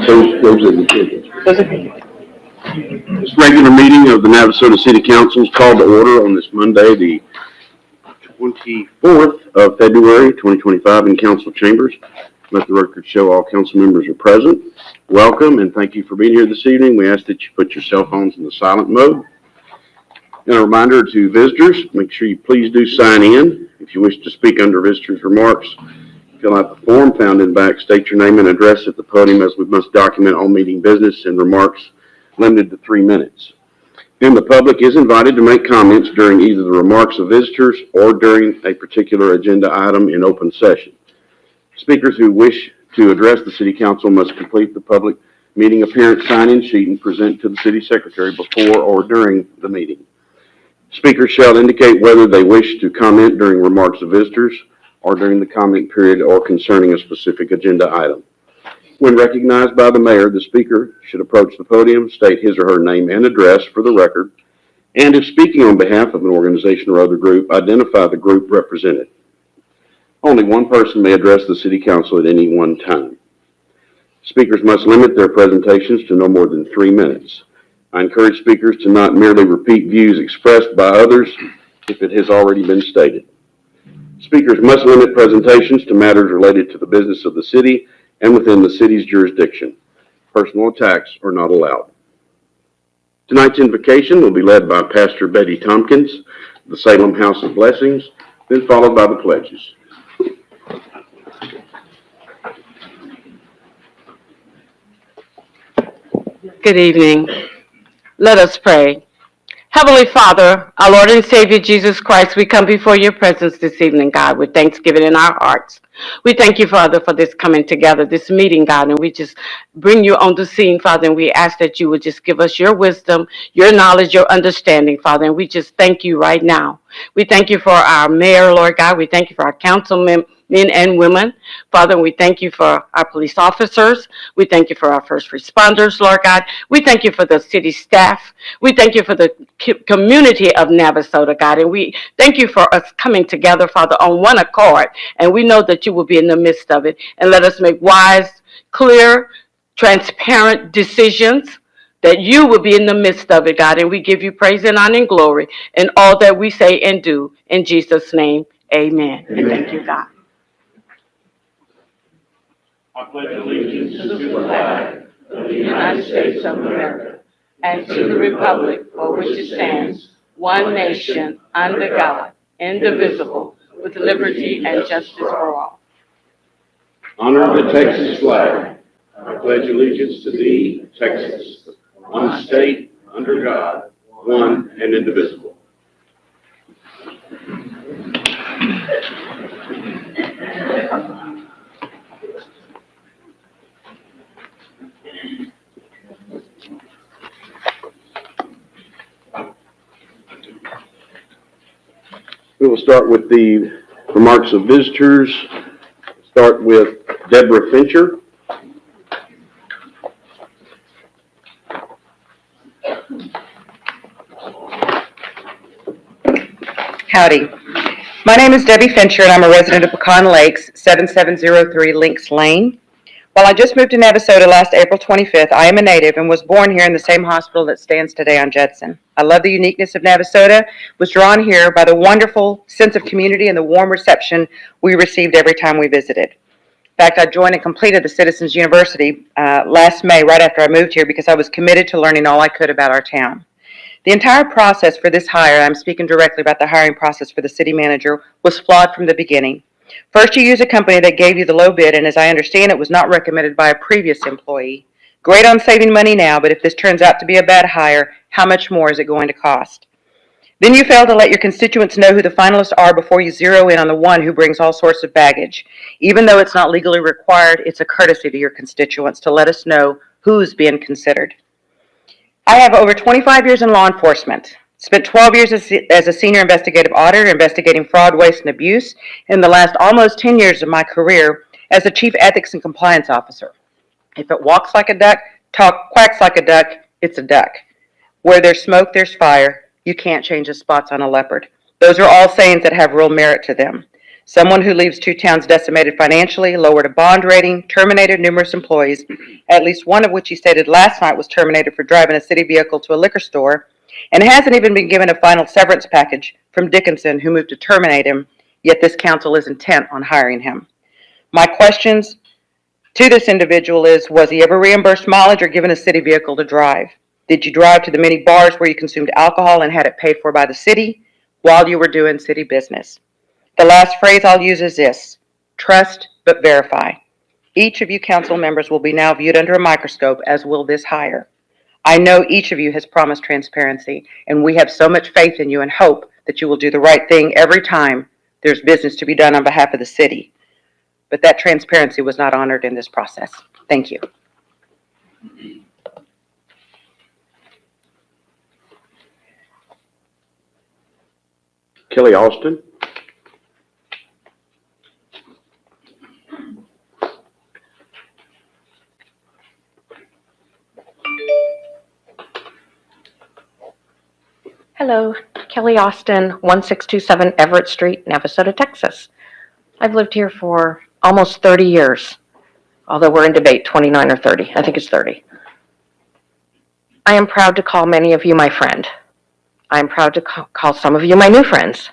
Those are the tickets. This regular meeting of the Navasota City Council is called to order on this Monday, the 24th of February, 2025 in council chambers. Let the record show all council members are present. Welcome and thank you for being here this evening. We ask that you put your cell phones in the silent mode. And a reminder to visitors, make sure you please do sign in. If you wish to speak under visitors' remarks, fill out the form found in back, state your name and address at the podium, as we must document all meeting business and remarks limited to 3 minutes. And the public is invited to make comments during either the remarks of visitors or during a particular agenda item in open session. Speakers who wish to address the City Council must complete the public meeting appearance sign-in sheet and present to the City Secretary before or during the meeting. Speakers shall indicate whether they wish to comment during remarks of visitors or during the comment period or concerning a specific agenda item. When recognized by the mayor, the speaker should approach the podium, state his or her name and address for the record, and if speaking on behalf of an organization or other group, identify the group represented. Only one person may address the City Council at any one time. Speakers must limit their presentations to no more than 3 minutes. I encourage speakers to not merely repeat views expressed by others if it has already been stated. Speakers must limit presentations to matters related to the business of the city and within the city's jurisdiction. Personal attacks are not allowed. Tonight's invocation will be led by Pastor Betty Tompkins, the Salem House of Blessings, then followed by the pledges. Good evening. Let us pray. Heavenly Father, our Lord and Savior Jesus Christ, we come before your presence this evening, God, with thanksgiving in our hearts. We thank you, Father, for this coming together, this meeting, God, and we just bring you on the scene, Father, and we ask that you would just give us your wisdom, your knowledge, your understanding, Father, and we just thank you right now. We thank you for our mayor, Lord God. We thank you for our councilmen and women, Father, and we thank you for our police officers. We thank you for our first responders, Lord God. We thank you for the city staff. We thank you for the community of Navasota, God, and we thank you for us coming together, Father, on one accord, and we know that you will be in the midst of it, and let us make wise, clear, transparent decisions, that you will be in the midst of it, God, and we give you praise and honor and glory in all that we say and do. In Jesus' name, amen. And thank you, God. I pledge allegiance to the flag of the United States of America and to the republic for which it stands, one nation, under God, indivisible, with liberty and justice for all. Honor the Texas flag. I pledge allegiance to thee, Texas, one state, under God, one and indivisible. We will start with the remarks of visitors. Start with Deborah Fincher. Howdy. My name is Debbie Fincher and I'm a resident of Pecan Lakes, 7703 Links Lane. While I just moved to Navasota last April 25th, I am a native and was born here in the same hospital that stands today on Judson. I love the uniqueness of Navasota, was drawn here by the wonderful sense of community and the warm reception we received every time we visited. In fact, I joined and completed the Citizens University last May, right after I moved here, because I was committed to learning all I could about our town. The entire process for this hire, I'm speaking directly about the hiring process for the city manager, was flawed from the beginning. First, you use a company that gave you the low bid, and as I understand it, was not recommended by a previous employee. Great on saving money now, but if this turns out to be a bad hire, how much more is it going to cost? Then you fail to let your constituents know who the finalists are before you zero in on the one who brings all sorts of baggage. Even though it's not legally required, it's a courtesy to your constituents to let us know who's being considered. I have over 25 years in law enforcement. Spent 12 years as a senior investigative auditor investigating fraud, waste, and abuse, and the last almost 10 years of my career as the chief ethics and compliance officer. If it walks like a duck, quacks like a duck, it's a duck. Where there's smoke, there's fire. You can't change the spots on a leopard. Those are all sayings that have real merit to them. Someone who leaves two towns decimated financially, lowered a bond rating, terminated numerous employees, at least one of which he stated last night was terminated for driving a city vehicle to a liquor store, and hasn't even been given a final severance package from Dickinson, who moved to terminate him, yet this council is intent on hiring him. My questions to this individual is, was he ever reimbursed mileage or given a city vehicle to drive? Did you drive to the many bars where you consumed alcohol and had it paid for by the city while you were doing city business? The last phrase I'll use is this: trust but verify. Each of you council members will be now viewed under a microscope, as will this hire. I know each of you has promised transparency, and we have so much faith in you and hope that you will do the right thing every time there's business to be done on behalf of the city. But that transparency was not honored in this process. Thank you. Kelly Austin. Hello, Kelly Austin, 1627 Everett Street, Navasota, Texas. I've lived here for almost 30 years, although we're in debate, 29 or 30. I think it's 30. I am proud to call many of you my friend. I am proud to call some of you my new friends.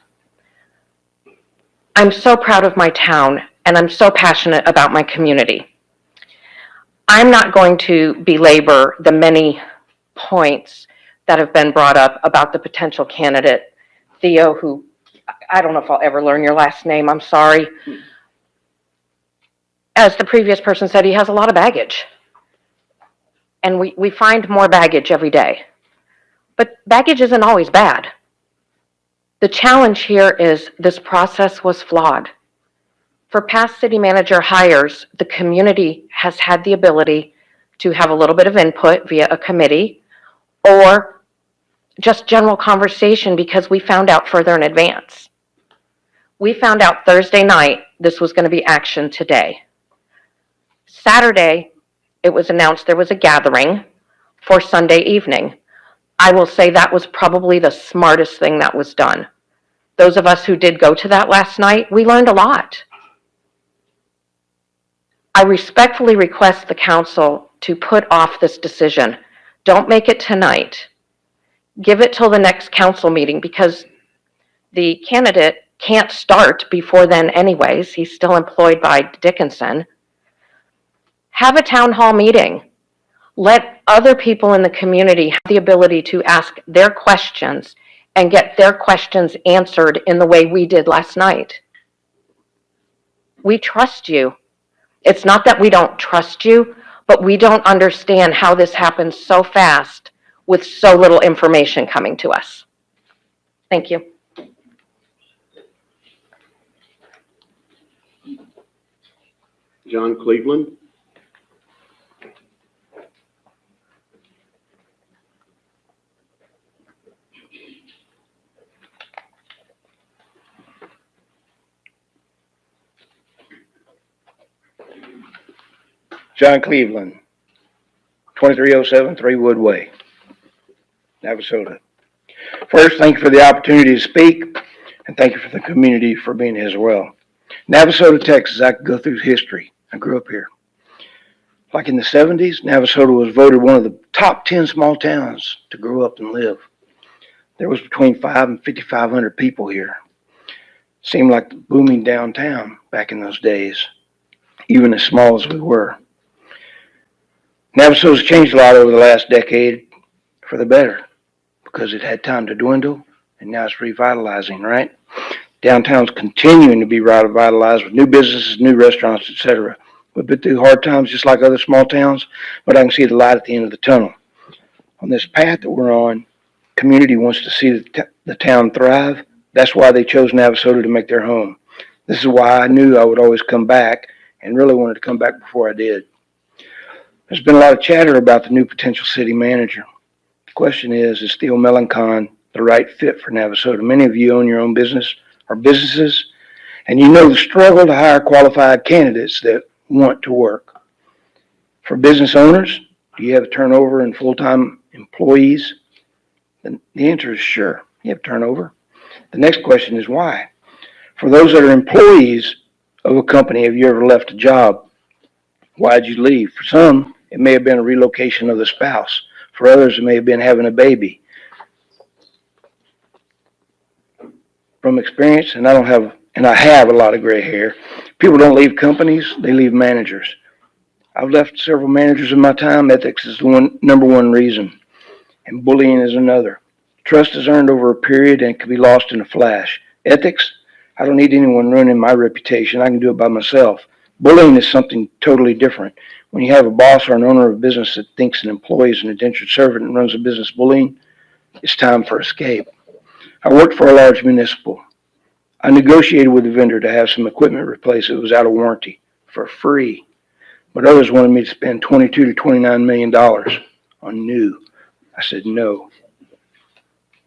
I'm so proud of my town, and I'm so passionate about my community. I'm not going to belabor the many points that have been brought up about the potential candidate, Theo, who, I don't know if I'll ever learn your last name, I'm sorry. As the previous person said, he has a lot of baggage. And we find more baggage every day. But baggage isn't always bad. The challenge here is this process was flawed. For past city manager hires, the community has had the ability to have a little bit of input via a committee or just general conversation because we found out further in advance. We found out Thursday night this was going to be action today. Saturday, it was announced there was a gathering for Sunday evening. I will say that was probably the smartest thing that was done. Those of us who did go to that last night, we learned a lot. I respectfully request the council to put off this decision. Don't make it tonight. Give it till the next council meeting because the candidate can't start before then anyways. He's still employed by Dickinson. Have a town hall meeting. Let other people in the community have the ability to ask their questions and get their questions answered in the way we did last night. We trust you. It's not that we don't trust you, but we don't understand how this happens so fast with so little information coming to us. Thank you. John Cleveland. John Cleveland, 2307 3 Wood Way, Navasota. First, thank you for the opportunity to speak, and thank you for the community for being here as well. Navasota, Texas, I could go through history. I grew up here. Like in the 70s, Navasota was voted one of the top 10 small towns to grow up and live. There was between 500 and 5,500 people here. Seemed like the booming downtown back in those days, even as small as we were. Navasota's changed a lot over the last decade for the better because it had time to dwindle and now it's revitalizing, right? Downtown's continuing to be revitalized with new businesses, new restaurants, etc. We've been through hard times just like other small towns, but I can see the light at the end of the tunnel. On this path that we're on, community wants to see the town thrive. That's why they chose Navasota to make their home. This is why I knew I would always come back and really wanted to come back before I did. There's been a lot of chatter about the new potential city manager. The question is Theo Melancon the right fit for Navasota? Many of you own your own business or businesses, and you know the struggle to hire qualified candidates that want to work. For business owners, do you have a turnover in full-time employees? And the answer is sure, you have turnover. The next question is why? For those that are employees of a company, have you ever left a job? Why'd you leave? For some, it may have been a relocation of the spouse. For others, it may have been having a baby. From experience, and I have a lot of gray hair, people don't leave companies, they leave managers. I've left several managers in my time. Ethics is the number one reason, and bullying is another. Trust is earned over a period and can be lost in a flash. Ethics, I don't need anyone ruining my reputation. I can do it by myself. Bullying is something totally different. When you have a boss or an owner of a business that thinks an employee is an indentured servant and runs a business bullying, it's time for escape. I worked for a large municipal. I negotiated with the vendor to have some equipment replaced that was out of warranty for free. But others wanted me to spend $22 to $29 million on new. I said no.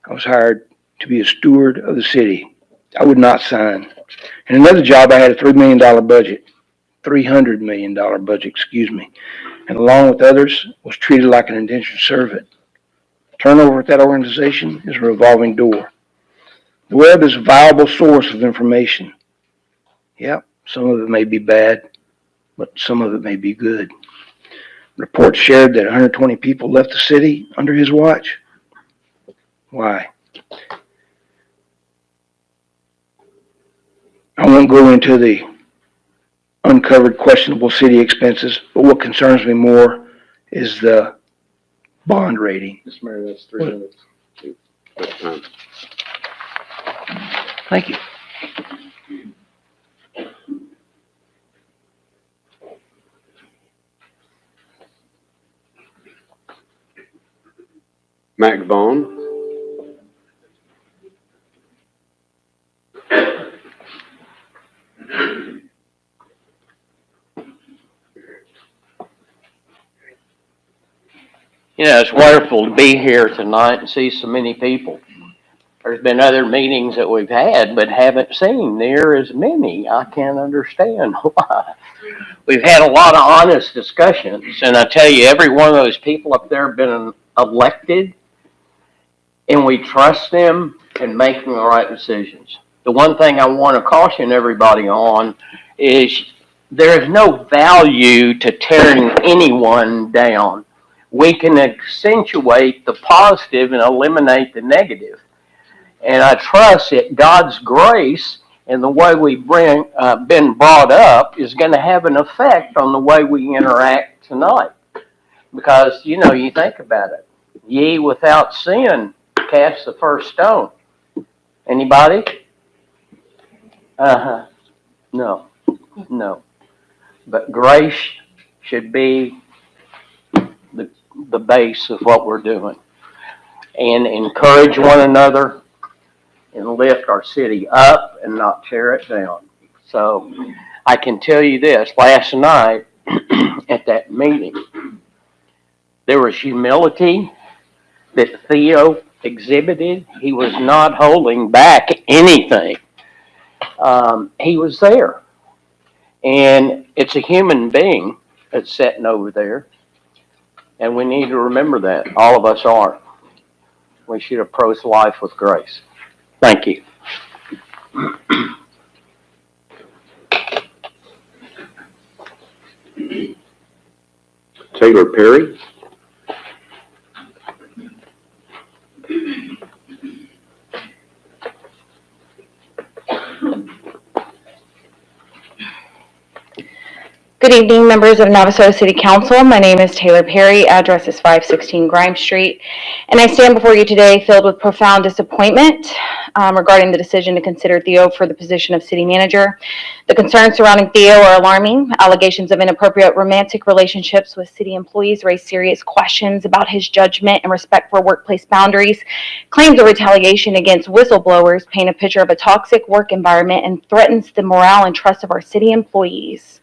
I was hired to be a steward of the city. I would not sign. In another job, I had a $3 million budget. $300 million budget, and along with others, was treated like an indentured servant. Turnover at that organization is a revolving door. The web is a viable source of information. Yep, some of it may be bad, but some of it may be good. Reports shared that 120 people left the city under his watch. Why? I won't go into the uncovered questionable city expenses, but what concerns me more is the bond rating. Mr. Mayor, that's 3 minutes. That's time. Thank you. Mac Vaughn. You know, it's wonderful to be here tonight and see so many people. There's been other meetings that we've had, but haven't seen near as many. I can't understand why. We've had a lot of honest discussions, and I tell you, every one of those people up there have been elected, and we trust them in making the right decisions. The one thing I want to caution everybody on is there is no value to tearing anyone down. We can accentuate the positive and eliminate the negative. And I trust that God's grace and the way we've been brought up is going to have an effect on the way we interact tonight. Because, you know, you think about it. Ye without sin cast the first stone. Anybody? No. But grace should be the base of what we're doing, and encourage one another and lift our city up and not tear it down. So I can tell you this, last night at that meeting, there was humility that Theo exhibited. He was not holding back anything. He was there, and it's a human being that's sitting over there. And we need to remember that. All of us are. We should approach life with grace. Thank you. Taylor Perry. Good evening, members of Navasota City Council. My name is Taylor Perry. Address is 516 Grimes Street. And I stand before you today filled with profound disappointment regarding the decision to consider Theo for the position of city manager. The concerns surrounding Theo are alarming. Allegations of inappropriate romantic relationships with city employees raise serious questions about his judgment and respect for workplace boundaries. Claims of retaliation against whistleblowers paint a picture of a toxic work environment and threatens the morale and trust of our city employees.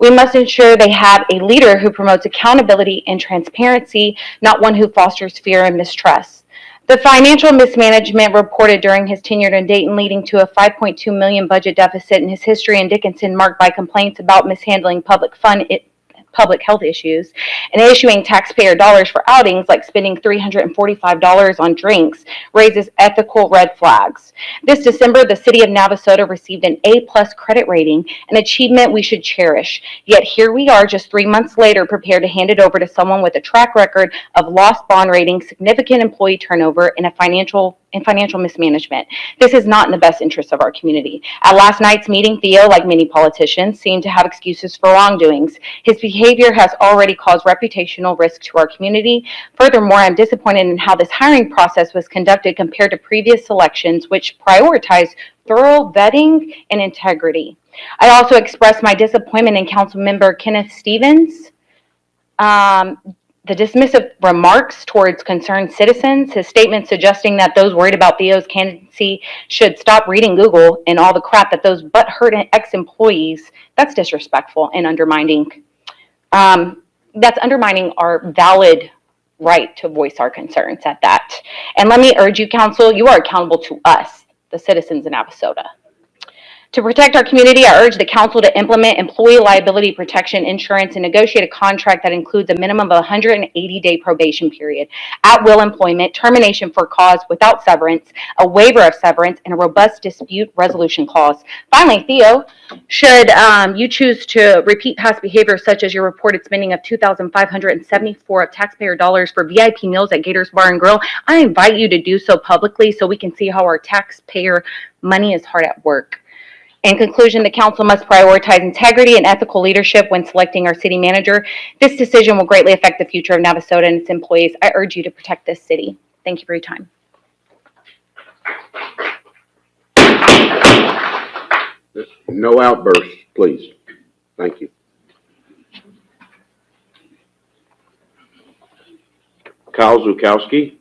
We must ensure they have a leader who promotes accountability and transparency, not one who fosters fear and mistrust. The financial mismanagement reported during his tenure in Dayton, leading to a $5.2 million budget deficit in his history in Dickinson, marked by complaints about mishandling public public health issues, and issuing taxpayer dollars for outings like spending $345 on drinks raises ethical red flags. This December, the city of Navasota received an A+ credit rating, an achievement we should cherish. Yet here we are just 3 months later, prepared to hand it over to someone with a track record of lost bond ratings, significant employee turnover, and financial mismanagement. This is not in the best interest of our community. At last night's meeting, Theo, like many politicians, seemed to have excuses for wrongdoings. His behavior has already caused reputational risk to our community. Furthermore, I'm disappointed in how this hiring process was conducted compared to previous selections, which prioritized thorough vetting and integrity. I also expressed my disappointment in Councilmember Kenneth Stevens. The dismissive remarks towards concerned citizens, his statement suggesting that those worried about Theo's candidacy should stop reading Google, and all the crap that those butthurt ex-employees, that's disrespectful and undermining. That's undermining our valid right to voice our concerns at that. And let me urge you, council, you are accountable to us, the citizens in Navasota. To protect our community, I urge the council to implement employee liability protection insurance and negotiate a contract that includes a minimum of 180-day probation period, at-will employment, termination for cause without severance, a waiver of severance, and a robust dispute resolution clause. Finally, Theo, should you choose to repeat past behavior such as your reported spending of $2,574 of taxpayer dollars for VIP meals at Gators Bar and Grill, I invite you to do so publicly so we can see how our taxpayer money is hard at work. In conclusion, the council must prioritize integrity and ethical leadership when selecting our city manager. This decision will greatly affect the future of Navasota and its employees. I urge you to protect this city. Thank you for your time. No outbursts, please. Thank you. Kyle Zukowski.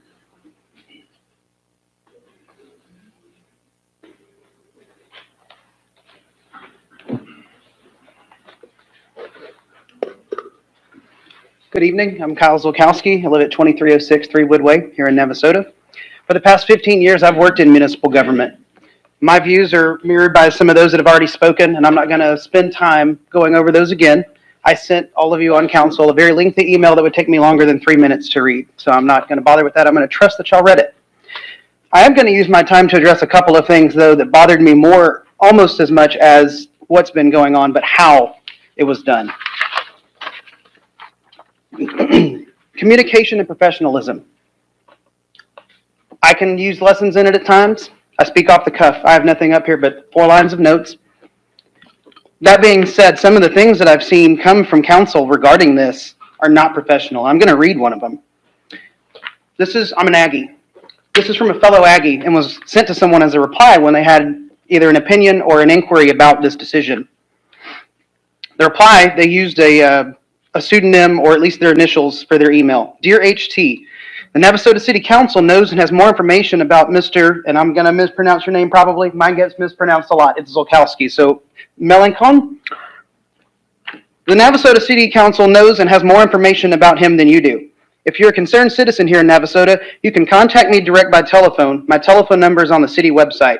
Good evening. I'm Kyle Zolkowski. I live at 2306 3 Woodway here in Navasota. For the past 15 years, I've worked in municipal government. My views are mirrored by some of those that have already spoken, and I'm not going to spend time going over those again. I sent all of you on council a very lengthy email that would take me longer than 3 minutes to read, so I'm not going to bother with that. I'm going to trust that y'all read it. I am going to use my time to address a couple of things, though, that bothered me more, almost as much as what's been going on, but how it was done. Communication and professionalism. I can use lessons in it at times. I speak off the cuff. I have nothing up here but 4 lines of notes. That being said, some of the things that I've seen come from council regarding this are not professional. I'm going to read one of them. I'm an Aggie. This is from a fellow Aggie and was sent to someone as a reply when they had either an opinion or an inquiry about this decision. The reply, they used a pseudonym or at least their initials for their email. Dear HT, the Navasota City Council knows and has more information about Mr., and I'm going to mispronounce your name probably. Mine gets mispronounced a lot. It's Zolkowski. So, Melancon? The Navasota City Council knows and has more information about him than you do. If you're a concerned citizen here in Navasota, you can contact me direct by telephone. My telephone number is on the city website.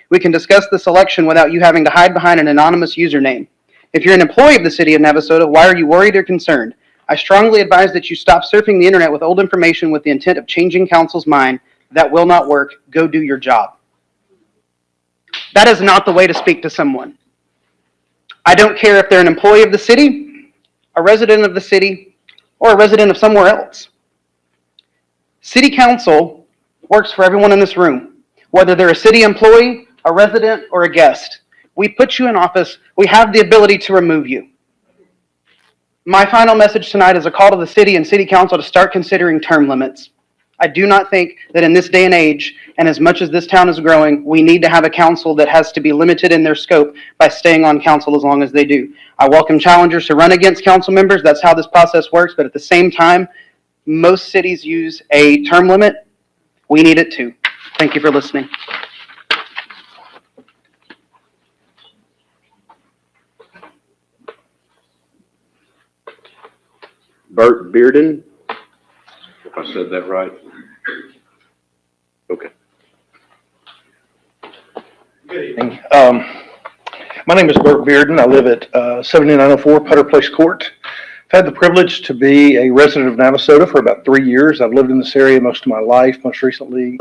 We can discuss this election without you having to hide behind an anonymous username. If you're an employee of the city of Navasota, why are you worried or concerned? I strongly advise that you stop surfing the internet with old information with the intent of changing council's mind. That will not work. Go do your job. That is not the way to speak to someone. I don't care if they're an employee of the city, a resident of the city, or a resident of somewhere else. City council works for everyone in this room, whether they're a city employee, a resident, or a guest. We put you in office. We have the ability to remove you. My final message tonight is a call to the city and city council to start considering term limits. I do not think that in this day and age, and as much as this town is growing, we need to have a council that has to be limited in their scope by staying on council as long as they do. I welcome challengers to run against council members. That's how this process works. But at the same time, most cities use a term limit. We need it too. Thank you for listening. Bert Bearden, if I said that right. Okay. Good evening. My name is Bert Bearden. I live at 7904 Putter Place Court. I've had the privilege to be a resident of Navasota for about 3 years. I've lived in this area most of my life. Most recently,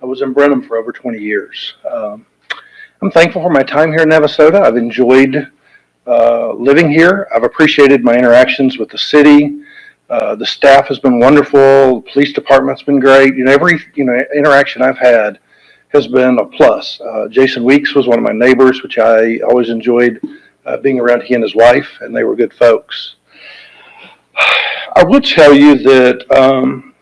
I was in Brenham for over 20 years. I'm thankful for my time here in Navasota. I've enjoyed living here. I've appreciated my interactions with the city. The staff has been wonderful. The police department's been great. Every interaction I've had has been a plus. Jason Weeks was one of my neighbors, which I always enjoyed being around he and his wife, and they were good folks. I will tell you that, I'm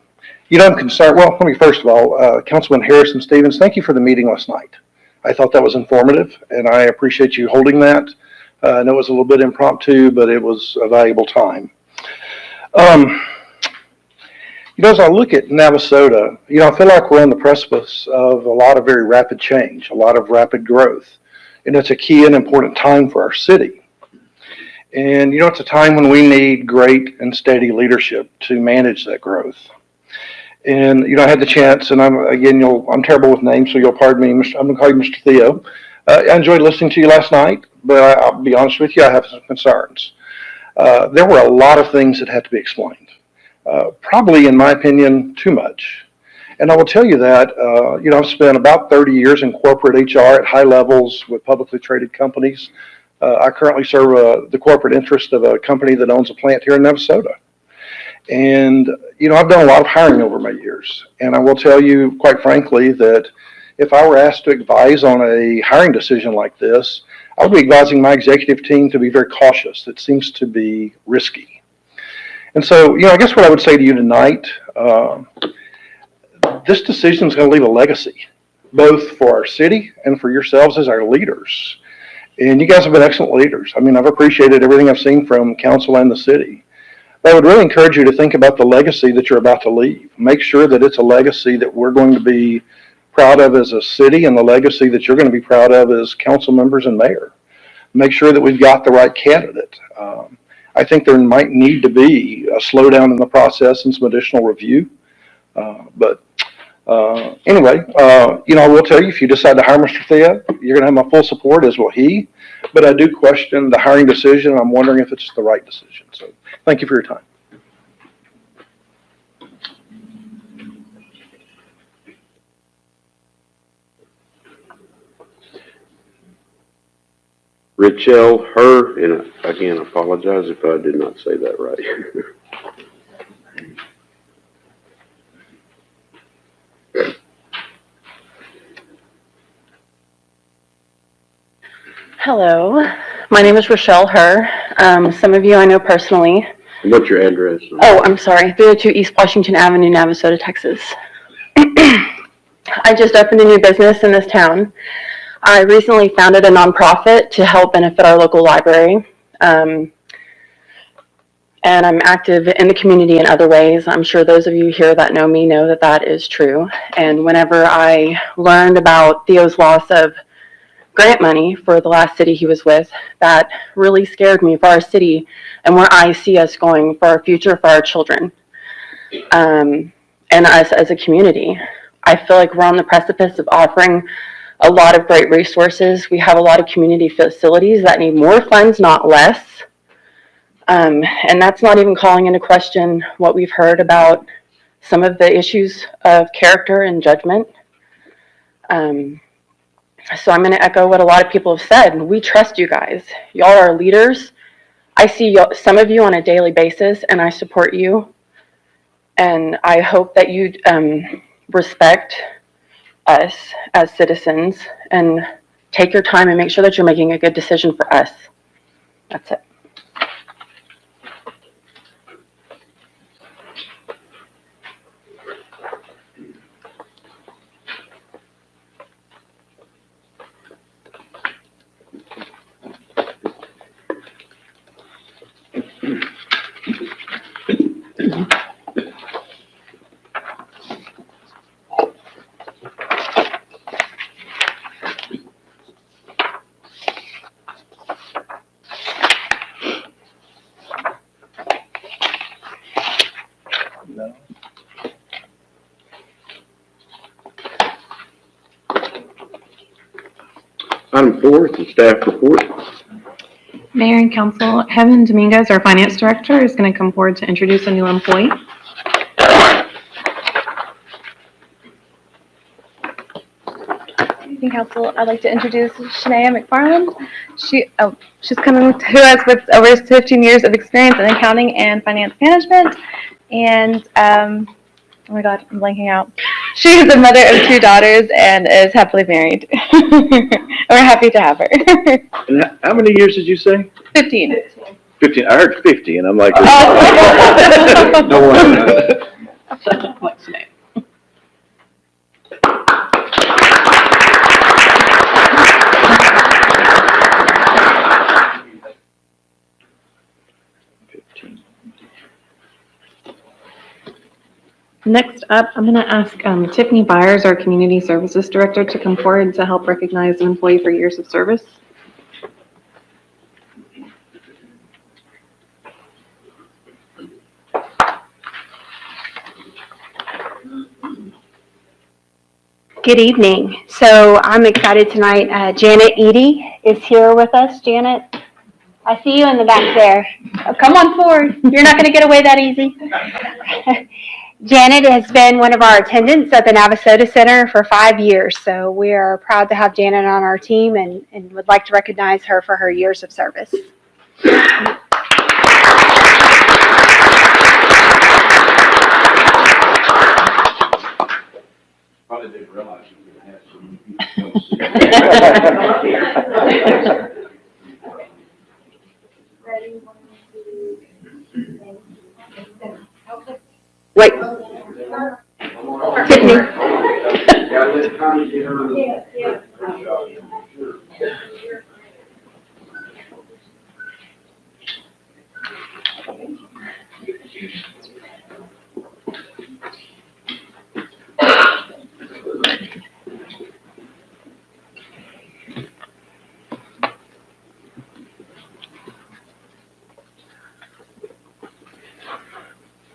concerned. Well, let me first of all, Councilman Harrison Stevens, thank you for the meeting last night. I thought that was informative, and I appreciate you holding that. I know it was a little bit impromptu, but it was a valuable time. As I look at Navasota, I feel like we're on the precipice of a lot of very rapid change, a lot of rapid growth, and it's a key and important time for our city. And, it's a time when we need great and steady leadership to manage that growth. And, I had the chance, and I'm terrible with names, so you'll pardon me. I'm going to call you Mr. Theo. I enjoyed listening to you last night, but I'll be honest with you, I have some concerns. There were a lot of things that had to be explained. Probably, in my opinion, too much. And I will tell you that, I've spent about 30 years in corporate HR at high levels with publicly traded companies. I currently serve the corporate interest of a company that owns a plant here in Navasota. And, I've done a lot of hiring over my years. And I will tell you, quite frankly, that if I were asked to advise on a hiring decision like this, I would be advising my executive team to be very cautious. It seems to be risky. And so, I guess what I would say to you tonight, this decision is going to leave a legacy, both for our city and for yourselves as our leaders. And you guys have been excellent leaders. I've appreciated everything I've seen from council and the city. But I would really encourage you to think about the legacy that you're about to leave. Make sure that it's a legacy that we're going to be proud of as a city, and the legacy that you're going to be proud of as council members and mayor. Make sure that we've got the right candidate. I think there might need to be a slowdown in the process and some additional review. Anyway, I will tell you, if you decide to hire Mr. Theo, you're going to have my full support, as will he. But I do question the hiring decision. I'm wondering if it's the right decision. So thank you for your time. Richelle Her, and again, I apologize if I did not say that right. Hello, my name is Rochelle Herr. Some of you I know personally. What's your address? Oh, I'm sorry, 302 East Washington Avenue, Navasota, Texas. I just opened a new business in this town. I recently founded a nonprofit to help benefit our local library. And I'm active in the community in other ways. I'm sure those of you here that know me know that that is true. And whenever I learned about Theo's loss of grant money for the last city he was with, that really scared me for our city and where I see us going for our future, for our children, and us as a community. I feel like we're on the precipice of offering a lot of great resources. We have a lot of community facilities that need more funds, not less. And that's not even calling into question what we've heard about some of the issues of character and judgment. So I'm going to echo what a lot of people have said. We trust you guys. Y'all are leaders. I see some of you on a daily basis, and I support you. And I hope that you respect us as citizens and take your time and make sure that you're making a good decision for us. That's it. Item 4 is the staff report. Mayor and Council, Heaven Dominguez, our Finance Director, is going to come forward to introduce a new employee. Evening, Council. I'd like to introduce Shania McFarland. She's coming to us with over 15 years of experience in accounting and finance management. And, oh my God, I'm blanking out. She is the mother of 2 daughters and is happily married. We're happy to have her. And how many years did you say? 15. 15. I heard 50, and I'm like, Oh. no wonder. Next up, I'm going to ask Tiffany Byers, our Community Services Director, to come forward to help recognize an employee for years of service. Good evening. So I'm excited tonight. Janet Eady is here with us. Janet, I see you in the back there. Oh, come on forward. You're not going to get away that easy. Janet has been one of our attendants at the Navasota Center for 5 years. So we are proud to have Janet on our team and would like to recognize her for her years of service. Probably didn't realize you were going to have some. Wait. Tiffany.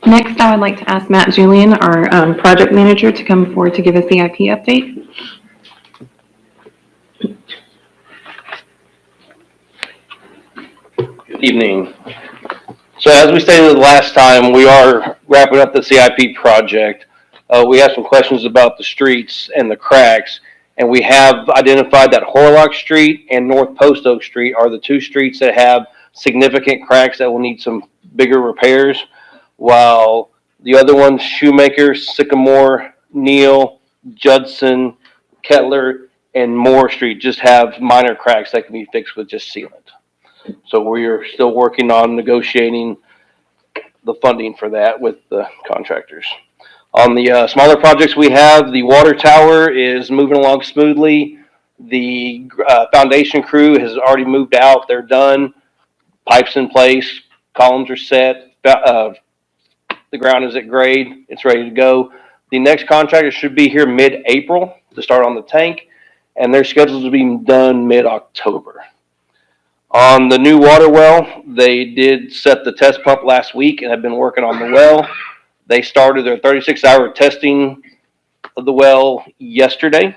Next, I would like to ask Matt Julian, our Project Manager, to come forward to give a CIP update. Good evening. So as we stated the last time, we are wrapping up the CIP project. We have some questions about the streets and the cracks, and we have identified that Horlock Street and North Post Oak Street are the 2 streets that have significant cracks that will need some bigger repairs, while the other ones, Shoemaker, Sycamore, Neal, Judson, Kettler, and Moore Street, just have minor cracks that can be fixed with just sealant. So we are still working on negotiating the funding for that with the contractors. On the smaller projects we have, the water tower is moving along smoothly. The foundation crew has already moved out. They're done. Pipes in place. Columns are set. The ground is at grade. It's ready to go. The next contractor should be here mid-April to start on the tank, and they're scheduled to be done mid-October. On the new water well, they did set the test pump last week and have been working on the well. They started their 36-hour testing of the well yesterday,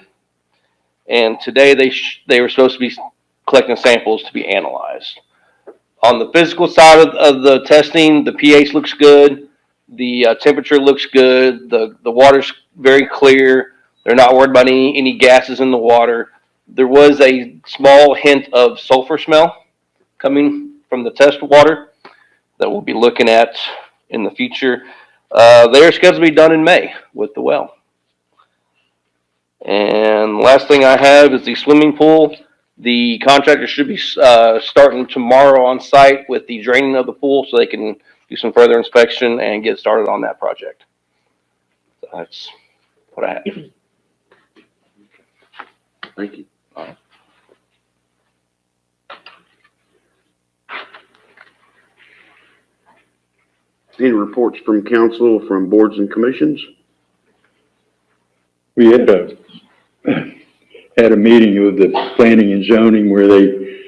and today they were supposed to be collecting samples to be analyzed. On the physical side of the testing, the pH looks good. The temperature looks good. The water's very clear. They're not worried about any gases in the water. There was a small hint of sulfur smell coming from the test water that we'll be looking at in the future. They're scheduled to be done in May with the well. And last thing I have is the swimming pool. The contractor should be starting tomorrow on site with the draining of the pool so they can do some further inspection and get started on that project. So that's what I have. Thank you. Any reports from council, from boards and commissions? We had a meeting with the planning and zoning where they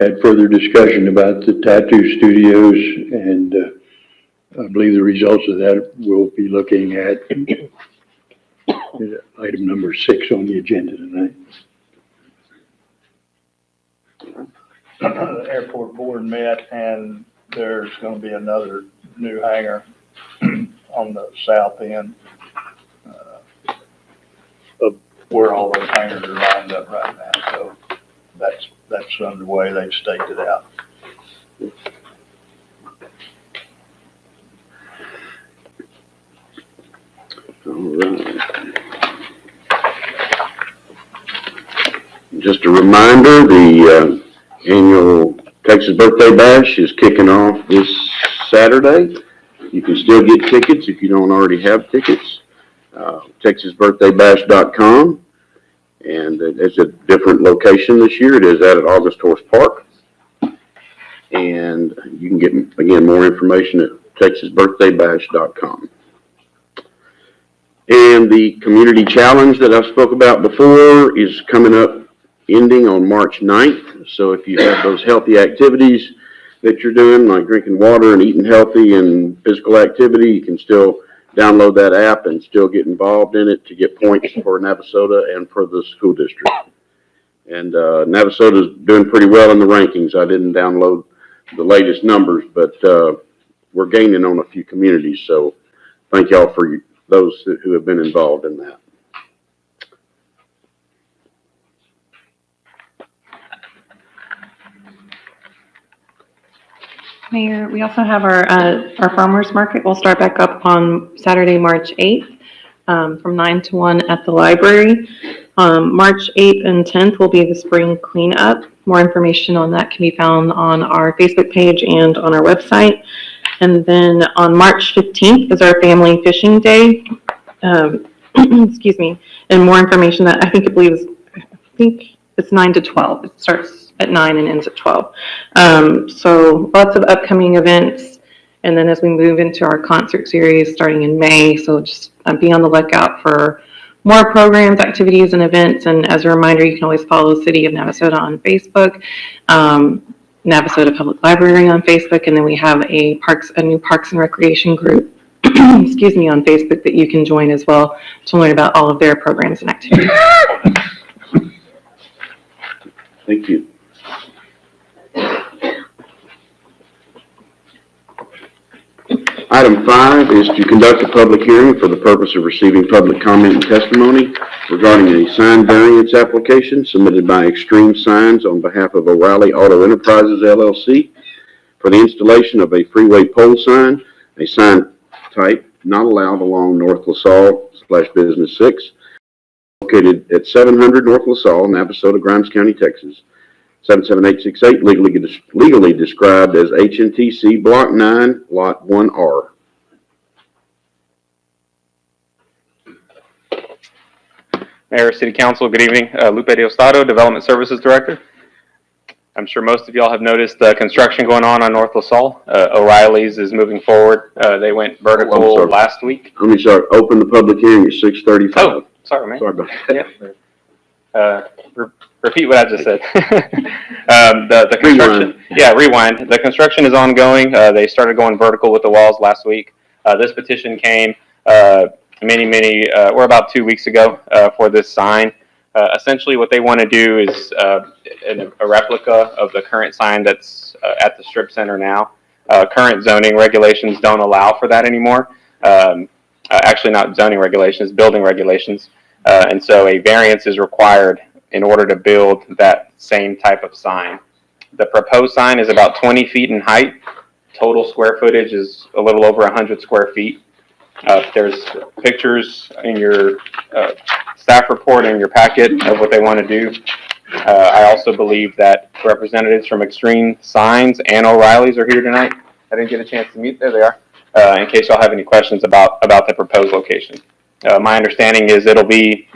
had further discussion about the tattoo studios, and I believe the results of that we'll be looking at item number 6 on the agenda tonight. the airport board met, and there's gonna be another new hangar on the south end, of where all those hangars are lined up right now, so that's underway, they've staked it out. All right. Just a reminder, the annual Texas Birthday Bash is kicking off this Saturday. You can still get tickets if you don't already have tickets. TexasBirthdayBash.com. And it's a different location this year. It is out at August Horse Park. And you can get, again, more information at TexasBirthdayBash.com. And the community challenge that I spoke about before is coming up, ending on March 9th. So if you have those healthy activities that you're doing, like drinking water and eating healthy and physical activity, you can still download that app and still get involved in it to get points for Navasota and for the school district. And Navasota's doing pretty well in the rankings. I didn't download the latest numbers, but we're gaining on a few communities. So thank y'all for those who have been involved in that. Mayor, we also have our farmers market. We'll start back up on Saturday, March 8th, from 9 to 1 at the library. March 8th and 10th will be the spring cleanup. More information on that can be found on our Facebook page and on our website. And then on March 15th is our family fishing day. Excuse me. And more information that I think it's 9 to 12. It starts at 9 and ends at 12. So lots of upcoming events. And then as we move into our concert series starting in May, so just be on the lookout for more programs, activities, and events. And as a reminder, you can always follow City of Navasota on Facebook, Navasota Public Library on Facebook, and then we have a new Parks and Recreation group, excuse me, on Facebook that you can join as well to learn about all of their programs and activities. Thank you. Item 5 is to conduct a public hearing for the purpose of receiving public comment and testimony regarding a sign variance application submitted by Extreme Signs on behalf of O'Reilly Auto Enterprises LLC for the installation of a freeway pole sign, a sign type not allowed along North LaSalle/Business 6, located at 700 North LaSalle, Navasota, Grimes County, Texas, 77868, legally described as HNTC Block 9, Lot 1R. Mayor, City Council, good evening. Lupe Diosdado, Development Services Director. I'm sure most of y'all have noticed the construction going on North LaSalle. O'Reilly's is moving forward. They went vertical last week. Let me start. Open the public hearing at 6:35. Oh, sorry, man. Sorry about that. Yeah. Repeat what I just said. The construction. Rewind. Yeah, rewind. The construction is ongoing. They started going vertical with the walls last week. This petition came we're about 2 weeks ago for this sign. Essentially, what they want to do is a replica of the current sign that's at the strip center now. Current zoning regulations don't allow for that anymore. Actually, not zoning regulations, building regulations. And so a variance is required in order to build that same type of sign. The proposed sign is about 20 feet in height. Total square footage is a little over 100 square feet. There's pictures in your staff report and your packet of what they want to do. I also believe that representatives from Extreme Signs and O'Reilly's are here tonight. I didn't get a chance to meet. There they are. In case y'all have any questions about the proposed location. My understanding is it'll be,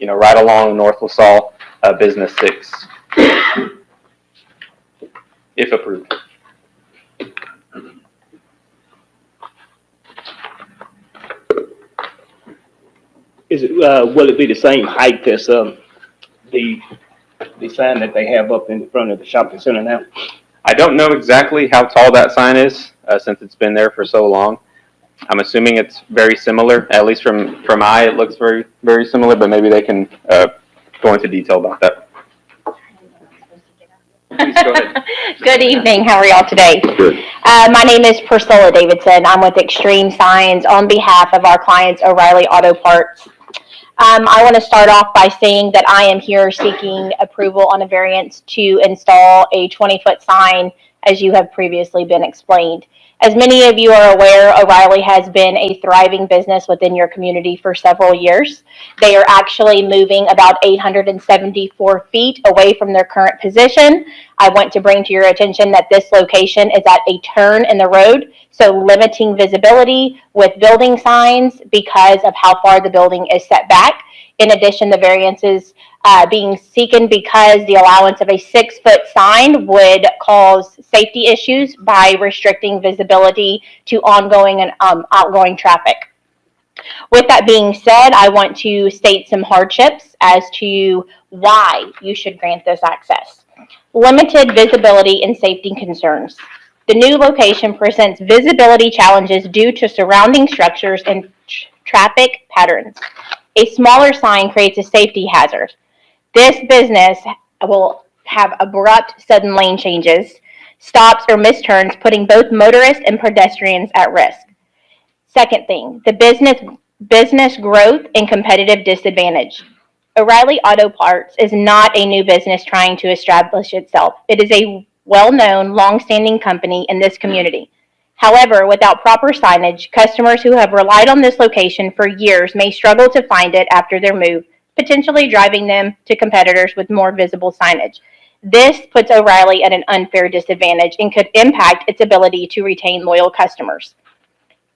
right along North LaSalle, Business 6, if approved. Will it be the same height as the sign that they have up in front of the shopping center now? I don't know exactly how tall that sign is, since it's been there for so long. I'm assuming it's very similar, at least from eye, it looks very, very similar, but maybe they can go into detail about that. Please go ahead. Good evening. How are y'all today? Good. My name is Priscilla Davidson. I'm with Extreme Signs on behalf of our clients O'Reilly Auto Parts. I want to start off by saying that I am here seeking approval on a variance to install a 20-foot sign, as you have previously been explained. As many of you are aware, O'Reilly has been a thriving business within your community for several years. They are actually moving about 874 feet away from their current position. I want to bring to your attention that this location is at a turn in the road, so limiting visibility with building signs because of how far the building is set back. In addition, the variance is being seeken because the allowance of a 6-foot sign would cause safety issues by restricting visibility to ongoing and outgoing traffic. With that being said, I want to state some hardships as to why you should grant this access. Limited visibility and safety concerns. The new location presents visibility challenges due to surrounding structures and traffic patterns. A smaller sign creates a safety hazard. This business will have abrupt sudden lane changes, stops or misturns, putting both motorists and pedestrians at risk. Second thing, the business growth and competitive disadvantage. O'Reilly Auto Parts is not a new business trying to establish itself. It is a well-known, long-standing company in this community. However, without proper signage, customers who have relied on this location for years may struggle to find it after their move, potentially driving them to competitors with more visible signage. This puts O'Reilly at an unfair disadvantage and could impact its ability to retain loyal customers.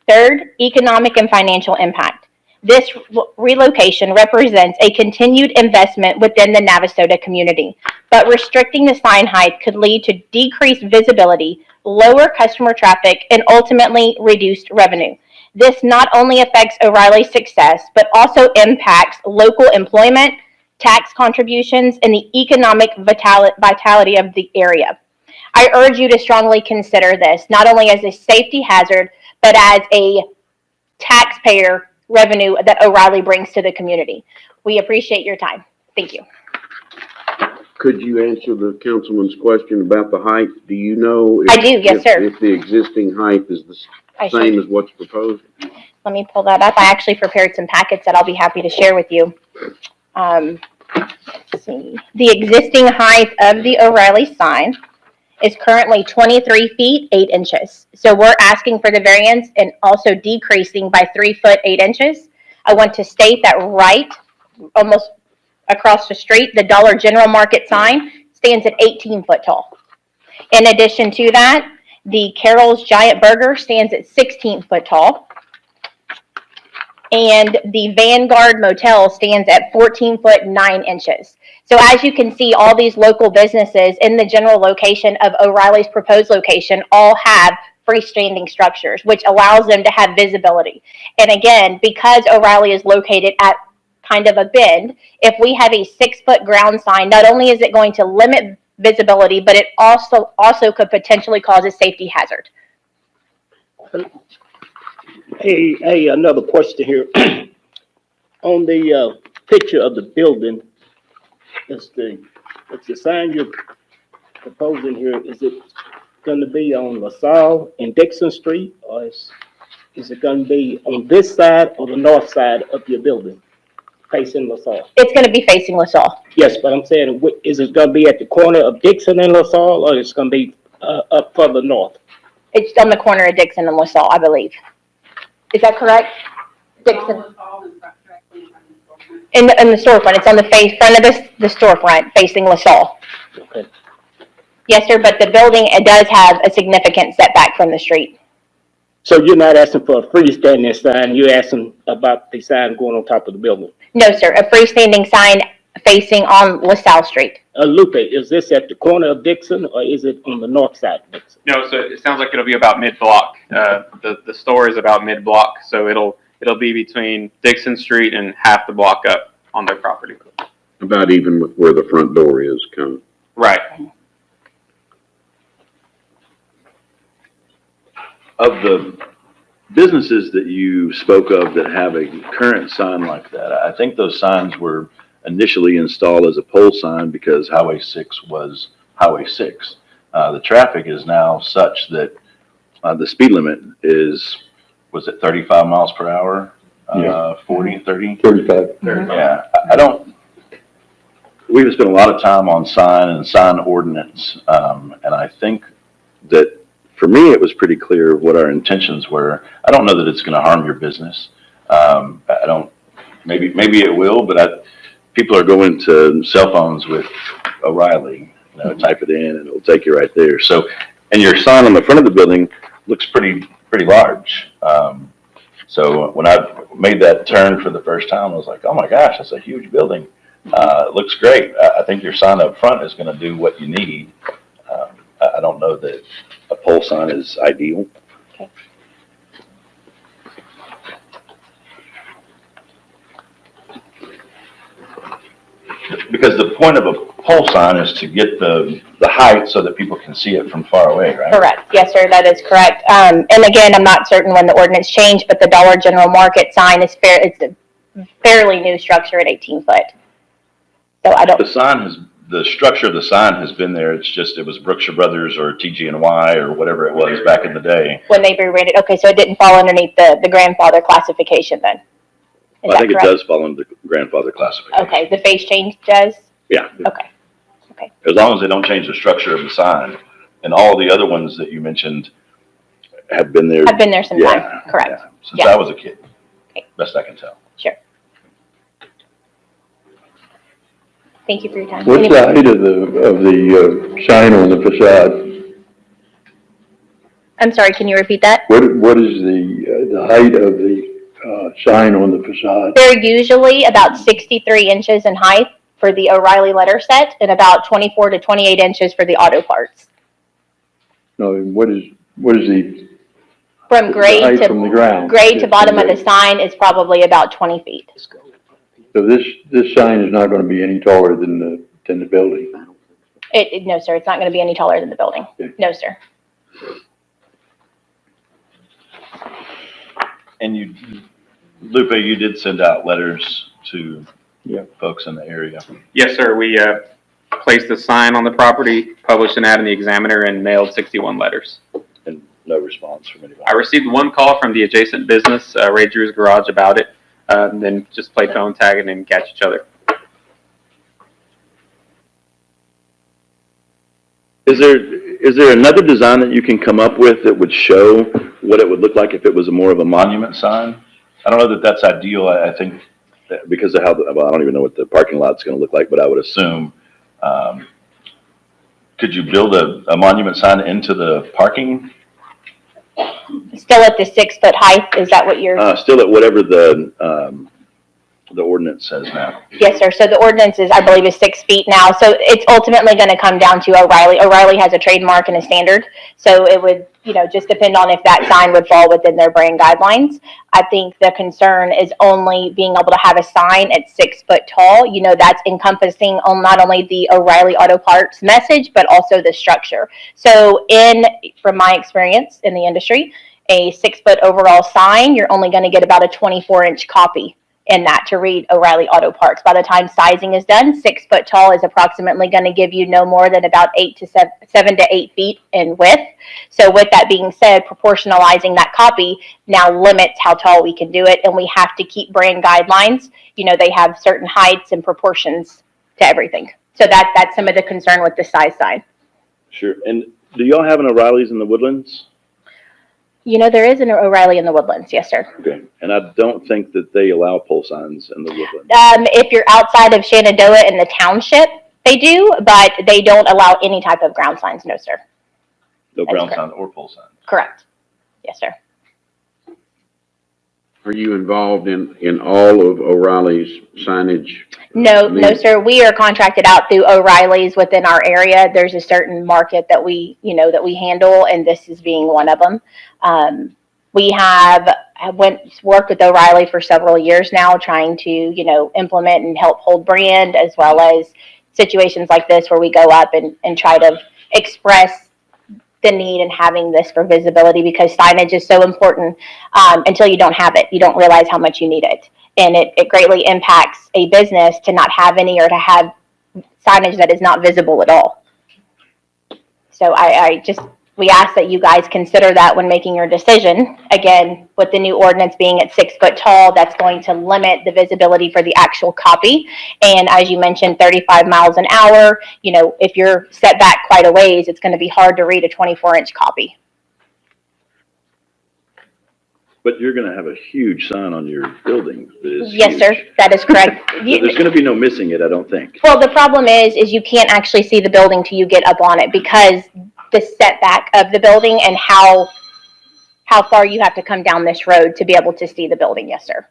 Third, economic and financial impact. This relocation represents a continued investment within the Navasota community, but restricting the sign height could lead to decreased visibility, lower customer traffic, and ultimately reduced revenue. This not only affects O'Reilly's success, but also impacts local employment, tax contributions, and the economic vitality of the area. I urge you to strongly consider this, not only as a safety hazard, but as a taxpayer revenue that O'Reilly brings to the community. We appreciate your time. Thank you. Could you answer the councilman's question about the height? Do you know? I do, yes, sir. If the existing height is the same as what's proposed? Let me pull that up. I actually prepared some packets that I'll be happy to share with you. Let's see. The existing height of the O'Reilly sign is currently 23 feet, 8 inches. So we're asking for the variance and also decreasing by 3 foot, 8 inches. I want to state that right almost across the street, the Dollar General Market sign stands at 18 foot tall. In addition to that, the Carol's Giant Burger stands at 16 foot tall. And the Vanguard Motel stands at 14 foot, 9 inches. So as you can see, all these local businesses in the general location of O'Reilly's proposed location all have freestanding structures, which allows them to have visibility. And again, because O'Reilly is located at kind of a bend, if we have a 6-foot ground sign, not only is it going to limit visibility, but it also could potentially cause a safety hazard. Hey, another question here. On the picture of the building, it's the sign you're proposing here, is it going to be on LaSalle and Dixon Street, or is it going to be on this side or the north side of your building, facing LaSalle? It's going to be facing LaSalle. Yes, but I'm saying, is it going to be at the corner of Dixon and LaSalle, or is it going to be up further north? It's on the corner of Dixon and LaSalle, I believe. Is that correct? Dixon. In the storefront. It's on the front of the storefront facing LaSalle. Okay. Yes, sir, but the building, it does have a significant setback from the street. So you're not asking for a freestanding sign, you're asking about the sign going on top of the building? No, sir, a freestanding sign facing on LaSalle Street. Lupe, is this at the corner of Dixon, or is it on the north side of Dixon? No, so it sounds like it'll be about mid-block. The store is about mid-block, so it'll be between Dixon Street and half the block up on their property. About even with where the front door is, kind of. Right. Of the businesses that you spoke of that have a current sign like that, I think those signs were initially installed as a pole sign because Highway 6 was Highway 6. The traffic is now such that, the speed limit is, was it 35 miles per hour? Yeah. 40, 30? 35. Yeah, I don't, we've spent a lot of time on sign and sign ordinance, and I think that for me, it was pretty clear what our intentions were. I don't know that it's gonna harm your business. I don't, maybe it will, but people are going to cell phones with O'Reilly, type it in and it'll take you right there. So, and your sign on the front of the building looks pretty large. So when I made that turn for the first time, I was like, oh my gosh, that's a huge building. It looks great. I think your sign up front is gonna do what you need. I don't know that a pole sign is ideal. Okay. Because the point of a pole sign is to get the height so that people can see it from far away, right? Correct. Yes, sir, that is correct. And again, I'm not certain when the ordinance changed, but the Dollar General Market sign is it's a fairly new structure at 18 foot. So I don't, The structure of the sign has been there. It's just, it was Brookshire Brothers or TG&Y or whatever it was back in the day. when they reran it, okay, so it didn't fall underneath the grandfather classification then? Is I that think it correct? does fall under the grandfather classification. Okay, the face change does? Yeah. Okay. As long as they don't change the structure of the sign. And all the other ones that you mentioned have been there. I've been there some Yeah, time, correct. yeah, Since Yes. I was a kid, Okay. best I can tell. Sure. Thank you for your time. What's the height of the sign on the facade? I'm sorry, can you repeat that? What is the height of the sign on the facade? They're usually about 63 inches in height for the O'Reilly letter set and about 24 to 28 inches for the auto parts. No, what is the From grade height from the ground? grade to bottom of the sign is probably about 20 feet. So this sign is not gonna be any taller than the building? No, sir, it's not going to be any taller than the building. Okay. No, sir. And Lupe, you did send out letters to Yeah. folks in the area. Yes, sir. We placed a sign on the property, published an ad in the Examiner, and mailed 61 letters. And no response from anybody. I received one call from the adjacent business, Ray Drew's Garage, about it, and then just played phone tag and didn't catch each other. Is there another design that you can come up with that would show what it would look like if it was more of a monument sign? I don't know that that's ideal. I think that because of how, well, I don't even know what the parking lot's gonna look like, but I would assume, could you build a monument sign into the parking? Still at the 6 foot height, is that what you're? Still at whatever the ordinance says now. Yes, sir. So the ordinance is, I believe, is 6 feet now. So it's ultimately going to come down to O'Reilly. O'Reilly has a trademark and a standard. So it would, just depend on if that sign would fall within their brand guidelines. I think the concern is only being able to have a sign at 6 foot tall. That's encompassing on not only the O'Reilly Auto Parts message, but also the structure. So from my experience in the industry, a 6 foot overall sign, you're only going to get about a 24-inch copy in that to read O'Reilly Auto Parts. By the time sizing is done, 6 foot tall is approximately going to give you no more than about 7 to 8 feet in width. So with that being said, proportionalizing that copy now limits how tall we can do it, and we have to keep brand guidelines. They have certain heights and proportions to everything. So that's some of the concern with the size sign. Sure. And do y'all have an O'Reilly's in the Woodlands? There is an O'Reilly in the Woodlands, yes, sir. Okay. And I don't think that they allow pole signs in the Woodlands. If you're outside of Shenandoah in the township, they do, but they don't allow any type of ground signs, no, sir. No That's ground correct. sign or pole sign. Correct. Yes, sir. Are you involved in all of O'Reilly's signage? No, no, needs? sir. We are contracted out through O'Reilly's within our area. There's a certain market that we handle, and this is being one of them. We have worked with O'Reilly for several years now, trying to, implement and help hold brand, as well as situations like this where we go up and try to express the need in having this for visibility, because signage is so important. Until you don't have it, you don't realize how much you need it. And it greatly impacts a business to not have any, or to have signage that is not visible at all. So we ask that you guys consider that when making your decision. Again, with the new ordinance being at 6 foot tall, that's going to limit the visibility for the actual copy. And as you mentioned, 35 miles an hour, if you're set back quite a ways, it's going to be hard to read a 24-inch copy. But you're gonna have a huge sign on your building that is Yes, sir, huge. that is correct. So there's gonna be no missing it, I don't think. Well, the problem is you can't actually see the building till you get up on it because the setback of the building and how far you have to come down this road to be able to see the building. Yes, sir.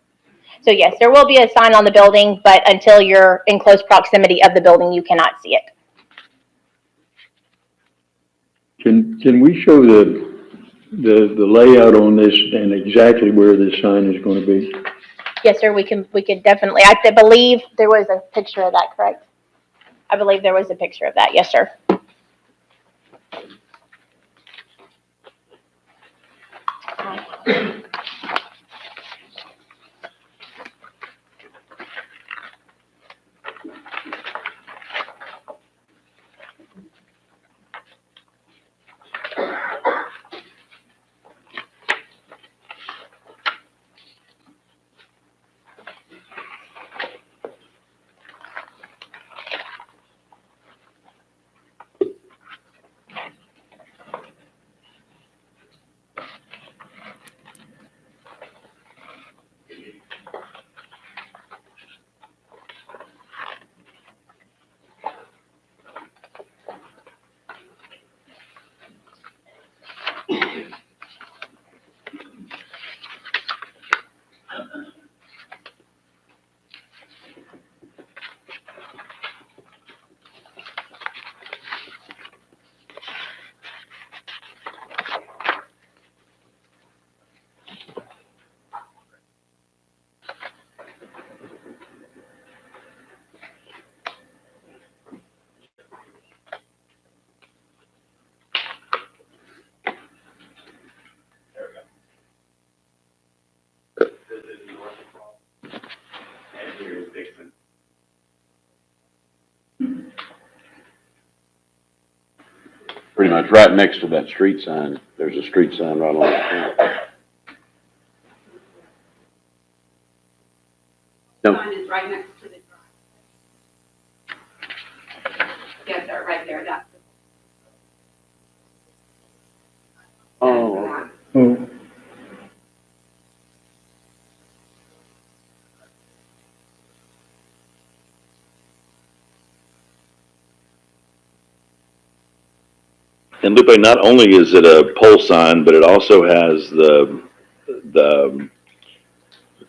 So yes, there will be a sign on the building, but until you're in close proximity of the building, you cannot see it. Can we show the layout on this and exactly where this sign is gonna be? Yes, sir, we could definitely. I believe there was a picture of that, correct? I believe there was a picture of that. Yes, sir. Pretty much right next to that street sign, there's a street sign right on the front. No. Sign is right next to the drive. Yes, sir, right there, that's. Oh. Oh, And Lupe, not only is it a pole sign, but it also has the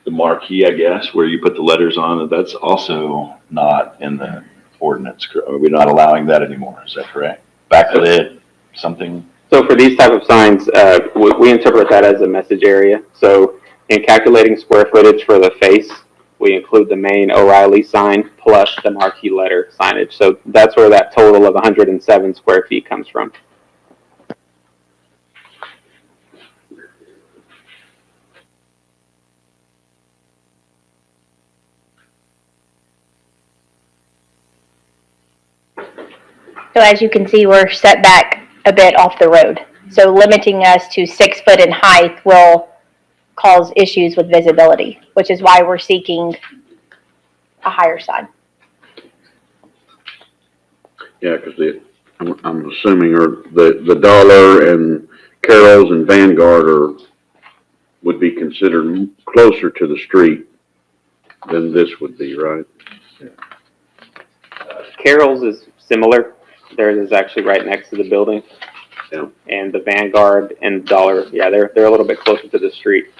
marquee, I guess, where you put the letters on, and that's also not in the ordinance. We're not allowing that anymore, is that correct? Backlit, something? So for these type of signs, we interpret that as a message area. So in calculating square footage for the face, we include the main O'Reilly sign plus the marquee letter signage. So that's where that total of 107 square feet comes from. So as you can see, we're set back a bit off the road. So limiting us to 6 foot in height will cause issues with visibility, which is why we're seeking a higher sign. Yeah, because I'm assuming the Dollar and Carol's and Vanguard would be considered closer to the street than this would be, right? Carol's is similar. Theirs is actually right next to the building. Yeah. And the Vanguard and Dollar, yeah, they're a little bit closer to the street.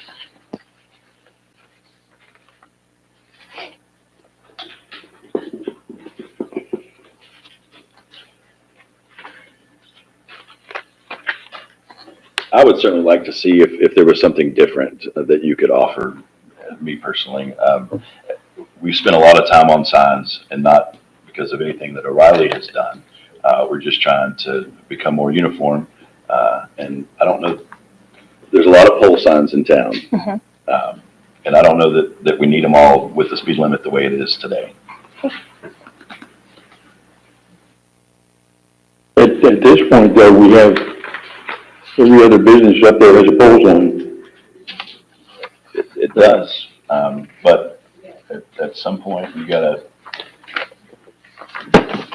I would certainly like to see if there was something different that you could offer, me personally. We spent a lot of time on signs, and not because of anything that O'Reilly has done. We're just trying to become more uniform. And I don't know, there's a lot of pole signs in town. Mm-hmm. And I don't know that we need them all with the speed limit the way it is today. and At this point, though, we have every other business up there has a pole sign. It does, but at some point, you gotta,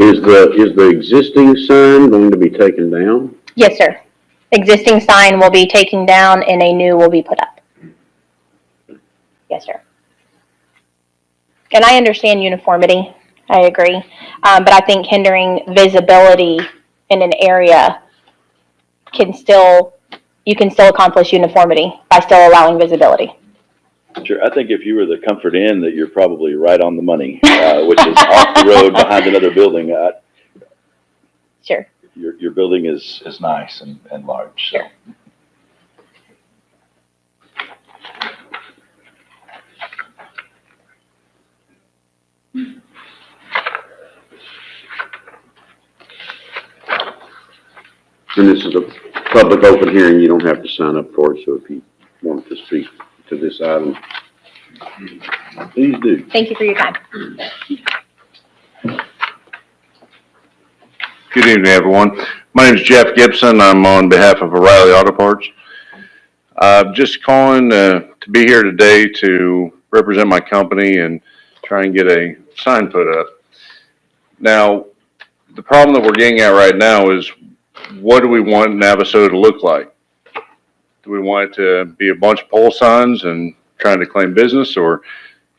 Is the existing sign going to be taken down? Yes, sir. Existing sign will be taken down and a new will be put up. Yes, sir. And I understand uniformity. I agree. But I think hindering visibility in an area you can still accomplish uniformity by still allowing visibility. sure, I think if you were the Comfort Inn, that you're probably right on the money, which is off the road behind another building. Sure. Your building is nice and large, so. And this is a public open hearing, you don't have to sign up for it, so if you want to speak to this item, please do. Thank you for your time. Good evening, everyone. My name is Jeff Gibson. I'm on behalf of O'Reilly Auto Parts. Just calling to be here today to represent my company and try and get a sign put up. Now, the problem that we're getting at right now is, what do we want Navasota to look like? Do we want it to be a bunch of pole signs and trying to claim business, or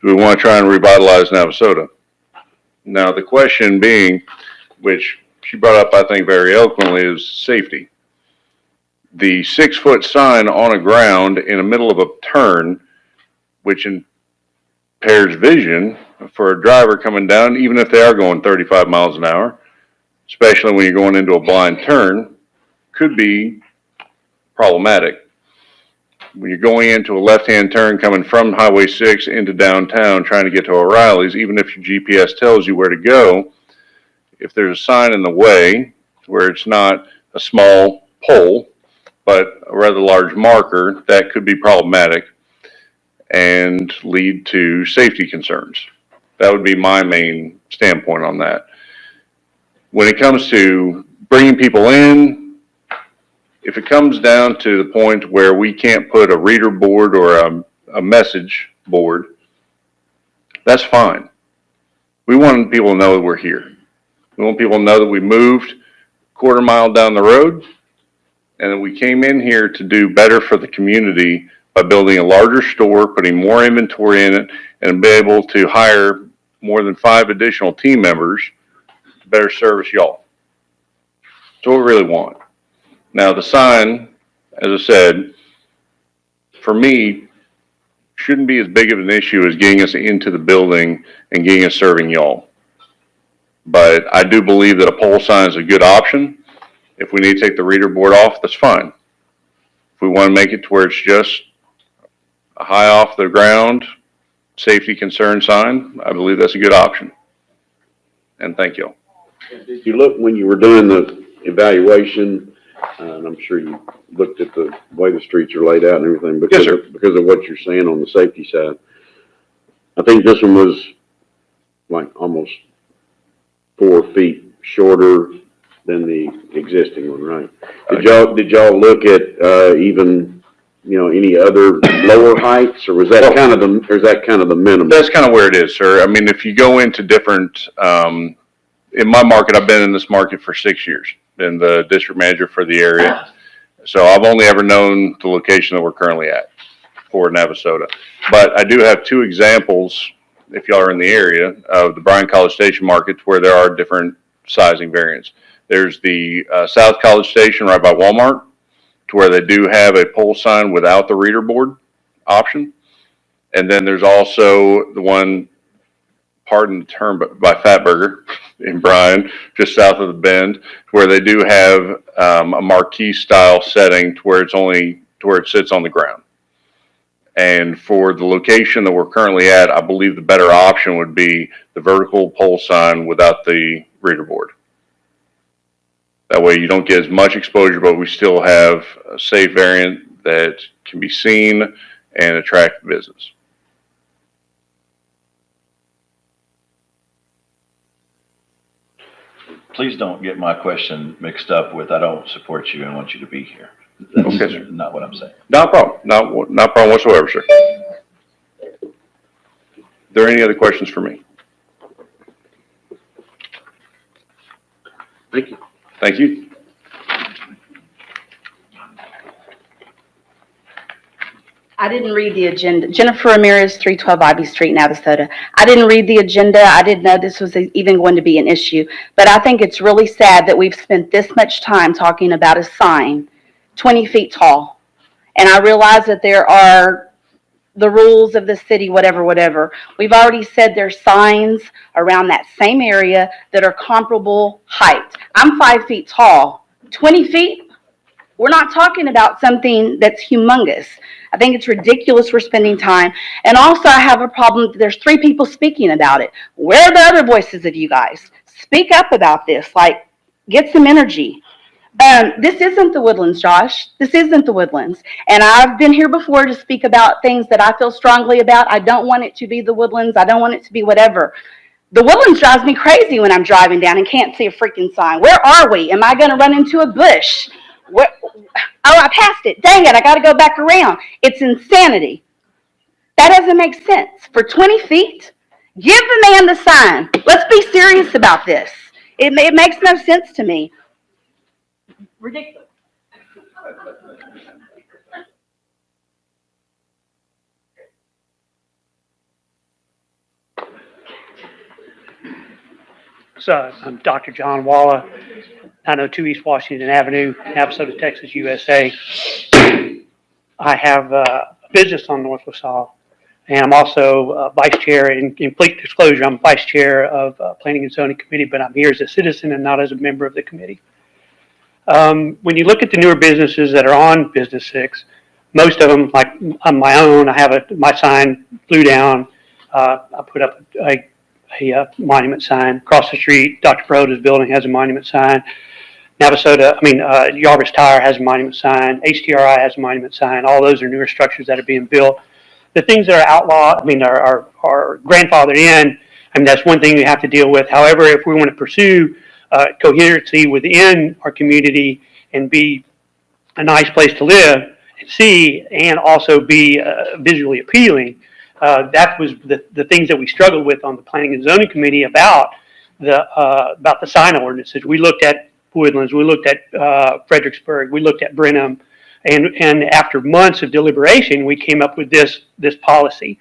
do we want to try and revitalize Navasota? Now, the question being, which she brought up, I think, very eloquently, is safety. The 6-foot sign on a ground in the middle of a turn, which impairs vision for a driver coming down, even if they are going 35 miles an hour, especially when you're going into a blind turn, could be problematic. When you're going into a left-hand turn coming from Highway 6 into downtown trying to get to O'Reilly's, even if your GPS tells you where to go, if there's a sign in the way where it's not a small pole, but a rather large marker, that could be problematic and lead to safety concerns. That would be my main standpoint on that. When it comes to bringing people in, if it comes down to the point where we can't put a reader board or a message board, that's fine. We want people to know that we're here. We want people to know that we moved a quarter mile down the road and that we came in here to do better for the community by building a larger store, putting more inventory in it, and be able to hire more than 5 additional team members to better service y'all. That's what we really want. Now, the sign, as I said, for me, shouldn't be as big of an issue as getting us into the building and getting us serving y'all. But I do believe that a pole sign is a good option. If we need to take the reader board off, that's fine. If we want to make it to where it's just a high off the ground, safety concern sign, I believe that's a good option. And thank you. Did you look, when you were doing the evaluation, and I'm sure you looked at the way the streets are laid out and everything, because of what you're saying on the safety side, I think this one was like almost 4 feet shorter than the existing one, right? Did y'all look at, even, any other lower heights, or was that kind of the minimum? That's kind of where it is, sir. I mean, if you go into different, in my market, I've been in this market for 6 years, been the district manager for the area. So I've only ever known the location that we're currently at for Navasota. But I do have 2 examples, if y'all are in the area, of the Bryan College Station market where there are different sizing variants. There's the South College Station right by Walmart, to where they do have a pole sign without the reader board option. And then there's also the one, pardon the term, but by Fatburger in Bryan, just south of the bend, where they do have a marquee style setting to where it sits on the ground. And for the location that we're currently at, I believe the better option would be the vertical pole sign without the reader board. That way you don't get as much exposure, but we still have a safe variant that can be seen and attract business. please don't get my question mixed up with, I don't support you and want you to be here. That's Okay, sir. not what I'm saying. No problem. No problem whatsoever, sir. Are there any other questions for me? Thank you. Thank you. I didn't read the agenda. Jennifer Ramirez, 312 Ivy Street, Navasota. I didn't read the agenda. I didn't know this was even going to be an issue. But I think it's really sad that we've spent this much time talking about a sign 20 feet tall. And I realize that there are the rules of the city, whatever. We've already said there's signs around that same area that are comparable height. I'm 5 feet tall. 20 feet? We're not talking about something that's humongous. I think it's ridiculous we're spending time. And also I have a problem that there's 3 people speaking about it. Where are the other voices of you guys? Speak up about this. Like, get some energy. This isn't the Woodlands, Josh. This isn't the Woodlands. And I've been here before to speak about things that I feel strongly about. I don't want it to be the Woodlands. I don't want it to be whatever. The Woodlands drives me crazy when I'm driving down and can't see a freaking sign. Where are we? Am I going to run into a bush? Where? Oh, I passed it. Dang it, I got to go back around. It's insanity. That doesn't make sense. For 20 feet, give the man the sign. Let's be serious about this. It makes no sense to me. Ridiculous. So I'm Dr. John Walla, 902 East Washington Avenue, Navasota, Texas, USA. I have a business on North LaSalle, and I'm also vice chair. In complete disclosure, I'm vice chair of Planning and Zoning Committee, but I'm here as a citizen and not as a member of the committee. When you look at the newer businesses that are on Business 6, most of them, like on my own, I have my sign blew down. I put up a monument sign. Across the street, Dr. Perota's building has a monument sign. Yarvis Tire has a monument sign. HTRI has a monument sign. All those are newer structures that are being built. The things that are outlawed, are grandfathered in, that's one thing we have to deal with. However, if we want to pursue coherency within our community and be a nice place to live and see, and also be visually appealing, that was the things that we struggled with on the Planning and Zoning Committee about the sign ordinances. We looked at Woodlands, we looked at Fredericksburg, we looked at Brenham, and after months of deliberation, we came up with this policy.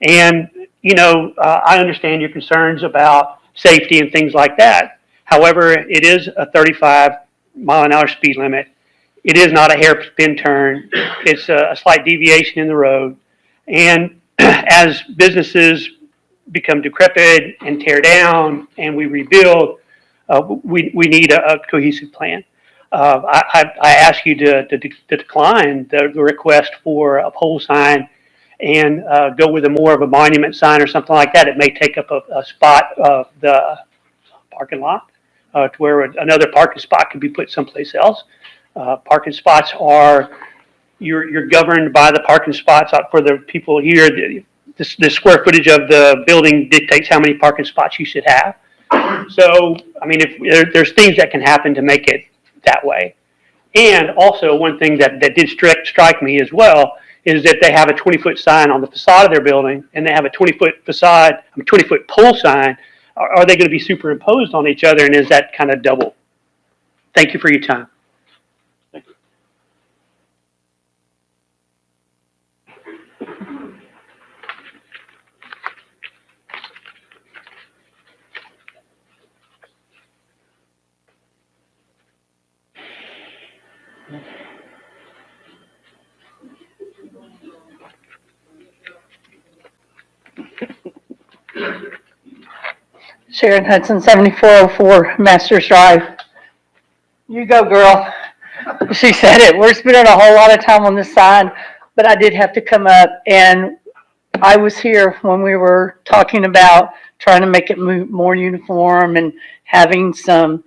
And I understand your concerns about safety and things like that. However, it is a 35-mile-an-hour speed limit. It is not a hairpin turn. It's a slight deviation in the road. And as businesses become decrepit and tear down and we rebuild, we need a cohesive plan. I ask you to decline the request for a pole sign and go with more of a monument sign or something like that. It may take up a spot of the parking lot to where another parking spot could be put someplace else. Parking spots you're governed by the parking spots. For the people here, the square footage of the building dictates how many parking spots you should have. So, if there's things that can happen to make it that way. And also, one thing that did strike me as well is that they have a 20-foot sign on the facade of their building, and they have a 20-foot pole sign. Are they going to be superimposed on each other, and is that kind of double? Thank you for your time. Sharon Hudson, 7404 Masters Drive. You go, girl. She said it. We're spending a whole lot of time on this sign, but I did have to come up, and I was here when we were talking about trying to make it more uniform and having some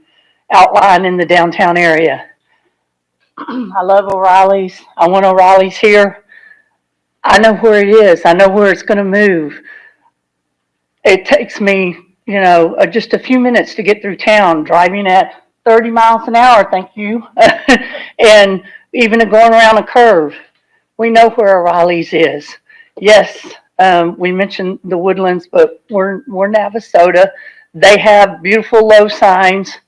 outline in the downtown area. I love O'Reilly's. I want O'Reilly's here. I know where it is. I know where it's going to move. It takes me, just a few minutes to get through town, driving at 30 miles an hour, thank you. And even going around a curve. We know where O'Reilly's is. Yes, we mentioned the Woodlands, but we're Navasota. They have beautiful low signs.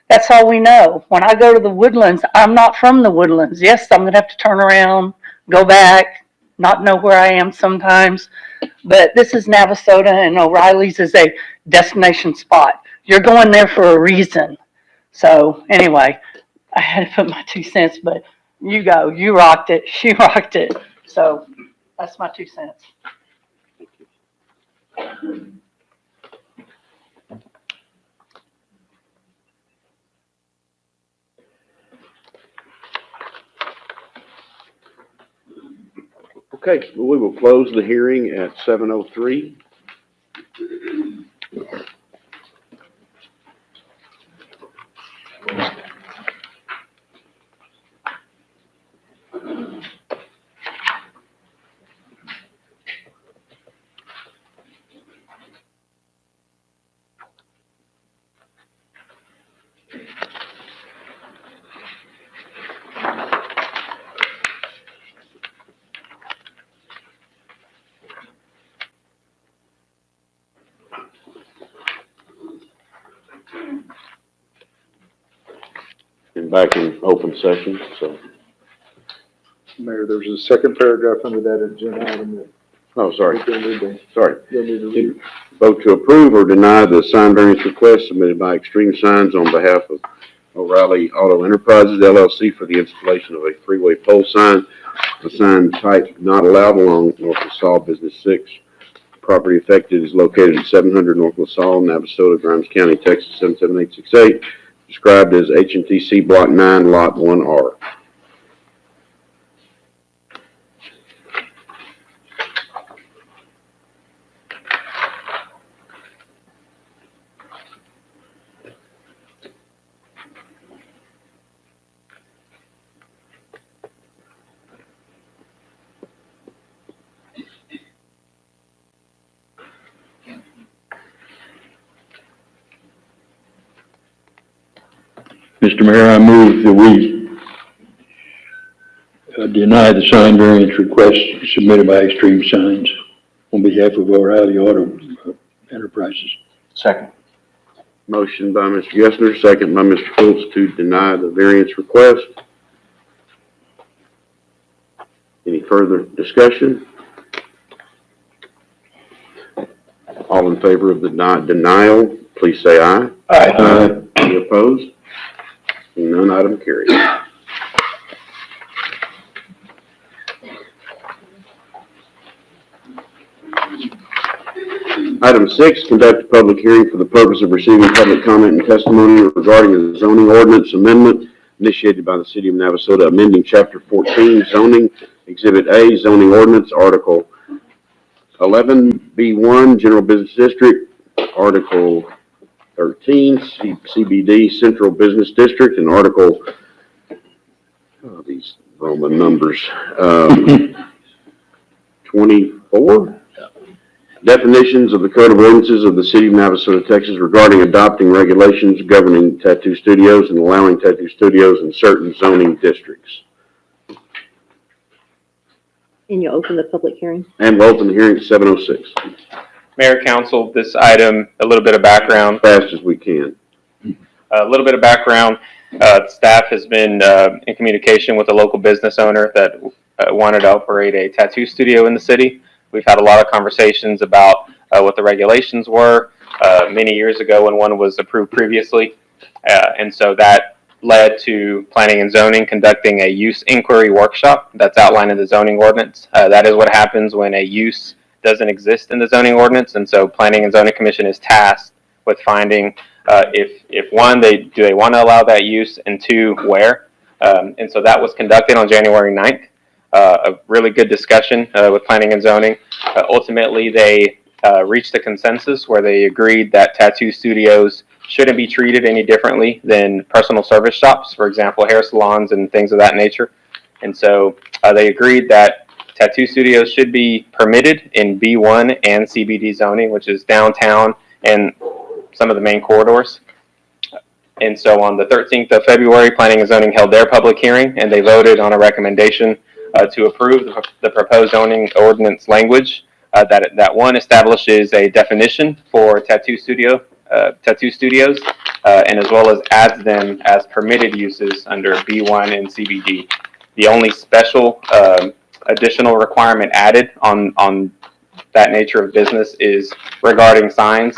That's all we know. When I go to the Woodlands, I'm not from the Woodlands. Yes, I'm gonna have to turn around, go back, not know where I am sometimes. But this is Navasota, and O'Reilly's is a destination spot. You're going there for a reason. So anyway, I had to put my 2 cents, but you go, you rocked it, she rocked it. So that's my 2 cents. Okay, we will close the hearing at 7:03. And back in open session, so. Mayor, there's a second paragraph under that agenda item that. Oh, sorry. Sorry. You'll need to read. Vote to approve or deny the sign variance request submitted by Extreme Signs on behalf of O'Reilly Auto Enterprises LLC for the installation of a freeway pole sign, a sign type not allowed along North LaSalle Business 6. Property affected is located at 700 North LaSalle, Navasota, Grimes County, Texas 77868, described as H&TC Block 9, Lot 1R. Mr. Mayor, I move that we deny the sign variance request submitted by Extreme Signs on behalf of O'Reilly Auto Enterprises. Second. Motion by Mr. Gessner, second by Mr. Schultz to deny the variance request. Any further discussion? All in favor of the denial, please say aye. Aye. Any opposed? Seeing none, item carried. Item 6, conduct a public hearing for the purpose of receiving public comment and testimony regarding a zoning ordinance amendment initiated by the City of Navasota, amending Chapter 14, zoning, Exhibit A, zoning ordinance, Article 11B1, General Business District, Article 13, CBD, Central Business District, and Article, these Roman numbers, 24? Definitions of the Code of Ordinances of the City of Navasota, Texas regarding adopting regulations governing tattoo studios and allowing tattoo studios in certain zoning districts. And you open the public hearing? And we'll open the hearing at 7:06. Mayor, Council, this item, a little bit of background. Fast as we can. A little bit of background. Staff has been in communication with a local business owner that wanted to operate a tattoo studio in the city. We've had a lot of conversations about what the regulations were many years ago when one was approved previously. And so that led to Planning and Zoning conducting a use inquiry workshop that's outlined in the zoning ordinance. That is what happens when a use doesn't exist in the zoning ordinance. And so Planning and Zoning Commission is tasked with finding if one, do they want to allow that use, and two, where. And so that was conducted on January 9th. A really good discussion with Planning and Zoning. Ultimately, they reached a consensus where they agreed that tattoo studios shouldn't be treated any differently than personal service shops, for example, hair salons and things of that nature. And so they agreed that tattoo studios should be permitted in B1 and CBD zoning, which is downtown and some of the main corridors. And so on the 13th of February, Planning and Zoning held their public hearing, and they voted on a recommendation to approve the proposed zoning ordinance language that one establishes a definition for tattoo studios, and as well as adds them as permitted uses under B1 and CBD. The only special additional requirement added on that nature of business is regarding signs,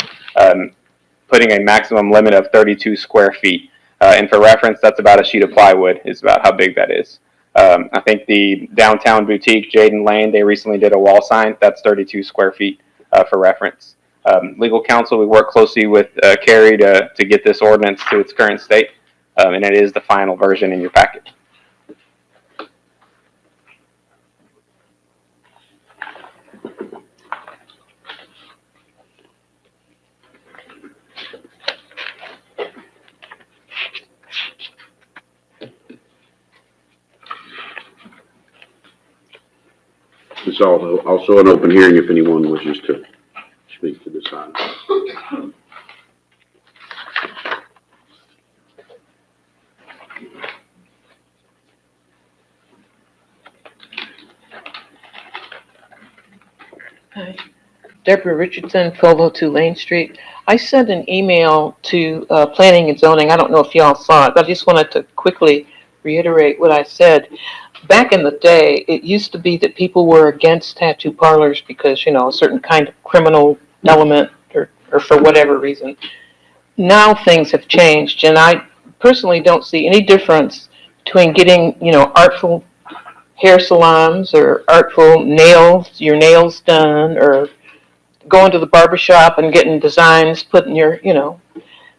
putting a maximum limit of 32 square feet. And for reference, that's about a sheet of plywood is about how big that is. I think the downtown boutique, Jaden Lane, they recently did a wall sign. That's 32 square feet for reference. Legal counsel, we work closely with Carrie to get this ordinance to its current state, and it is the final version in your packet. It's also an open hearing if anyone wishes to speak to this item. Hi, Deborah Richardson, 1202 Lane Street. I sent an email to Planning and Zoning. I don't know if y'all saw it, but I just wanted to quickly reiterate what I said. Back in the day, it used to be that people were against tattoo parlors because, a certain kind of criminal element or for whatever reason. Now things have changed, and I personally don't see any difference between getting, artful hair salons or artful your nails done, or going to the barbershop and getting designs put in your,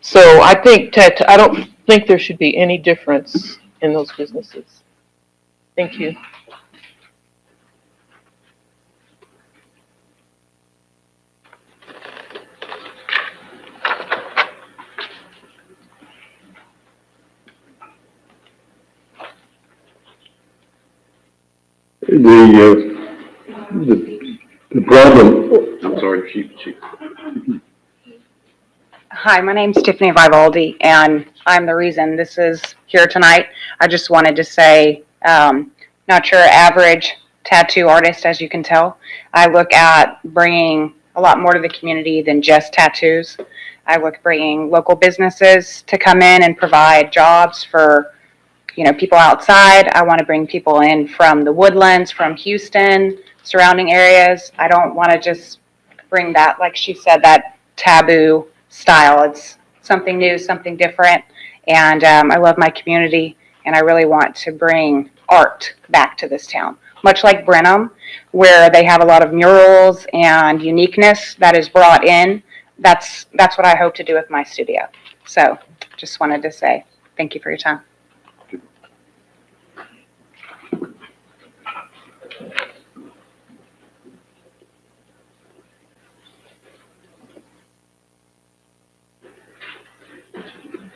So I think I don't think there should be any difference in those businesses. Thank you. The problem, I'm sorry, Hi, my name's Tiffany Vivaldi, and I'm the reason this is here tonight. I just wanted to say, not your average tattoo artist, as you can tell. I look at bringing a lot more to the community than just tattoos. I look bringing local businesses to come in and provide jobs for, people outside. I want to bring people in from the Woodlands, from Houston, surrounding areas. I don't want to just bring that, like she said, that taboo style. It's something new, something different. And I love my community, and I really want to bring art back to this town. Much like Brenham, where they have a lot of murals and uniqueness that is brought in. That's what I hope to do with my studio. So just wanted to say thank you for your time.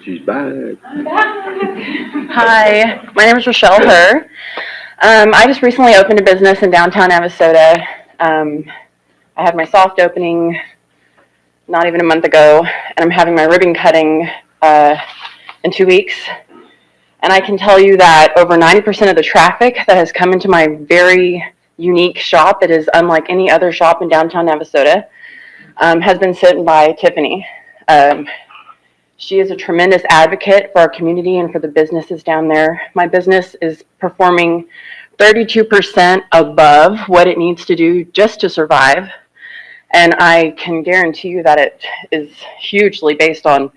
She's back. Hi, my name is Rochelle Herr. I just recently opened a business in downtown Navasota. I had my soft opening not even a month ago, and I'm having my ribbon cutting in 2 weeks. And I can tell you that over 90% of the traffic that has come into my very unique shop that is unlike any other shop in downtown Navasota has been sent by Tiffany. She is a tremendous advocate for our community and for the businesses down there. My business is performing 32% above what it needs to do just to survive. And I can guarantee you that it is hugely based on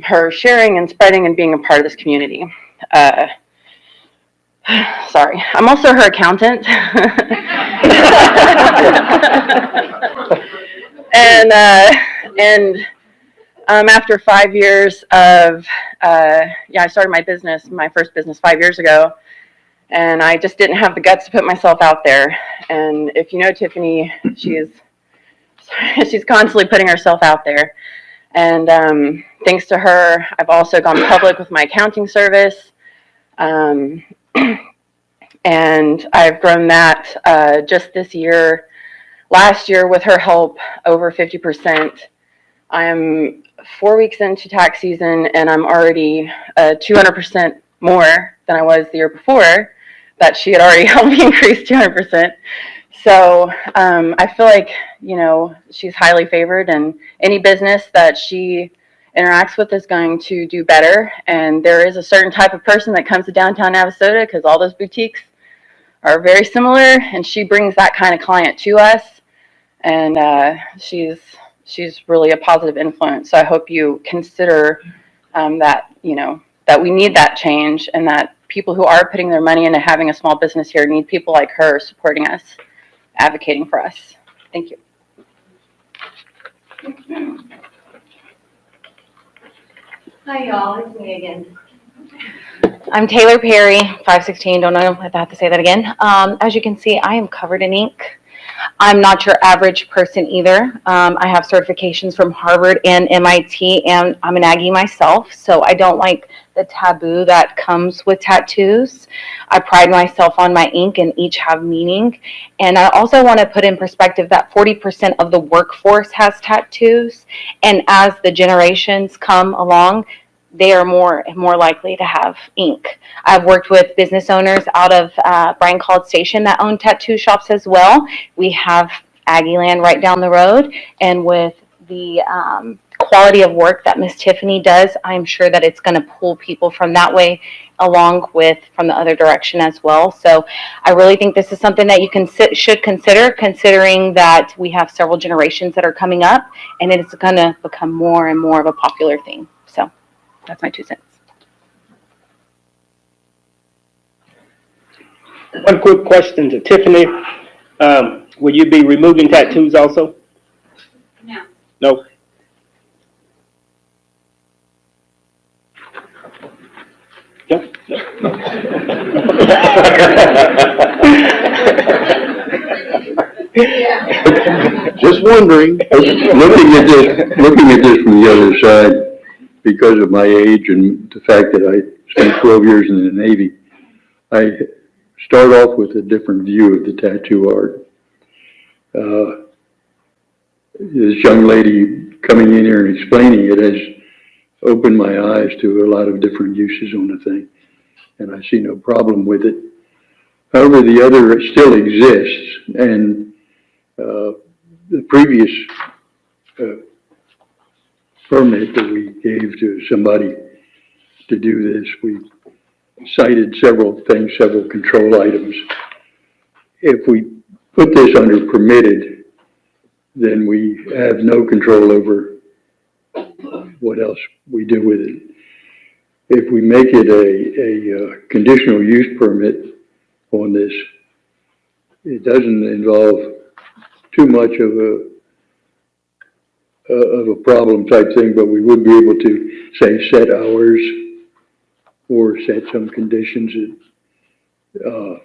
her sharing and spreading and being a part of this community. Sorry, I'm also her accountant. And after 5 years of, I started my first business 5 years ago, and I just didn't have the guts to put myself out there. And if you know Tiffany, she's constantly putting herself out there. And thanks to her, I've also gone public with my accounting service. And I've grown that just this year, last year with her help, over 50%. I am 4 weeks into tax season and I'm already 200% more than I was the year before that she had already helped me increase 200%. So I feel like, you know, she's highly favored and any business that she interacts with is going to do better. And there is a certain type of person that comes to downtown Navasota because all those boutiques are very similar and she brings that kind of client to us. And she's really a positive influence. So I hope you consider that, you know, that we need that change and that people who are putting their money into having a small business here need people like her supporting us, advocating for us. Thank you. Hi, y'all. It's me again. I'm Taylor Perry, 516. Don't know if I have to say that again. As you can see, I am covered in ink. I'm not your average person either. I have certifications from Harvard and MIT, and I'm an Aggie myself, so I don't like the taboo that comes with tattoos. I pride myself on my ink, and each have meaning. And I also want to put in perspective that 40% of the workforce has tattoos, and as the generations come along, they are more likely to have ink. I've worked with business owners out of Bryan College Station that own tattoo shops as well. We have Aggieland right down the road, and with the quality of work that Miss Tiffany does, I'm sure that it's going to pull people from that way along with from the other direction as well. So I really think this is something that you should consider, considering that we have several generations that are coming up, and it's going to become more and more of a popular thing. So that's my 2 cents. One quick question to Tiffany. Will you be removing tattoos also? No. No? Just wondering. Looking at this from the other side, because of my age and the fact that I spent 12 years in the Navy, I start off with a different view of the tattoo art. This young lady coming in here and explaining it has opened my eyes to a lot of different uses on the thing, and I see no problem with it. However, the other still exists, and the previous permit that we gave to somebody to do this, we cited several things, several control items. If we put this under permitted, then we have no control over what else we do with it. If we make it a conditional use permit on this, it doesn't involve too much of a problem type thing, but we would be able to, say, set hours or set some conditions that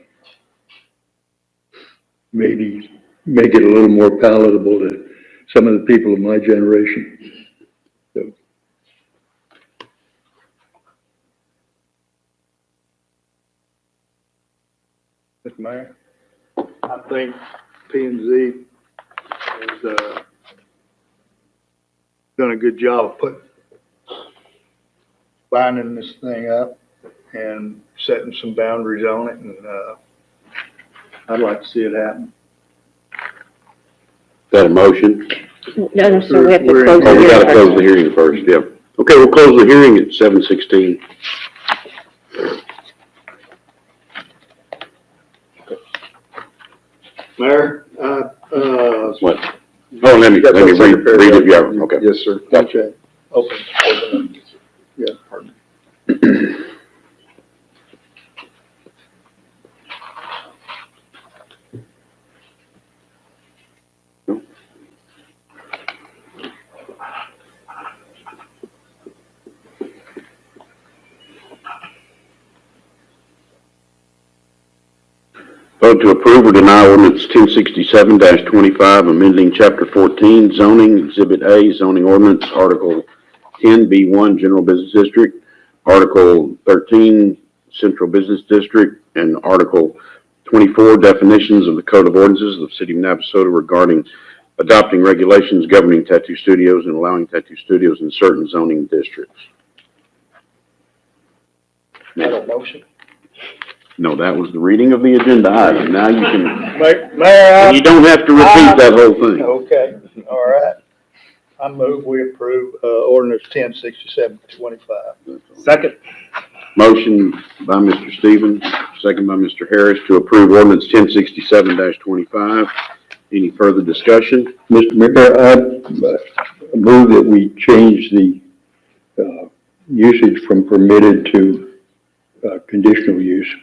maybe make it a little more palatable to some of the people of my generation. So. Mr. Mayor, I think P&Z has done a good job of lining this thing up and setting some boundaries on it, and I'd like to see it happen. Is that a motion? No, so we have to We're- close the Oh, we hearing gotta close first. the hearing first, yeah. Okay, we'll close the hearing at 7:16. Mayor, What? Oh, let me read it, yeah, okay. Yes, sir. Gotcha. Open. Yeah, pardon. Vote to approve or deny ordinance 1067-25, amending chapter 14, zoning, exhibit A, zoning ordinance, article 10B1, general business district, article 13, central business district, and article 24, definitions of the code of ordinances of the city of Navasota regarding adopting regulations governing tattoo studios and allowing tattoo studios in certain zoning districts. Motion. No, that was the reading of the agenda item. Now you can, Mayor, you don't have to repeat that whole thing. Okay, all right. I move we approve, ordinance 1067-25. Second. Motion by Mr. Stevens, second by Mr. Harris to approve ordinance 1067-25. Any further discussion? Mr. Mayor, I move that we change the usage from permitted to conditional use.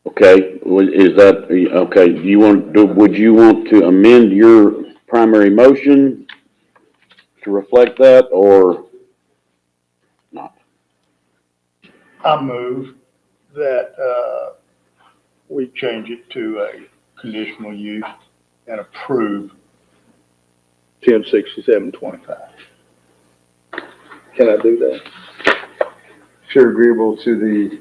Okay, is that, okay, do you would you want to amend your primary motion to reflect that, or not? I move that, we change it to a conditional use and approve 1067-25. Can I do that? If you're agreeable to the,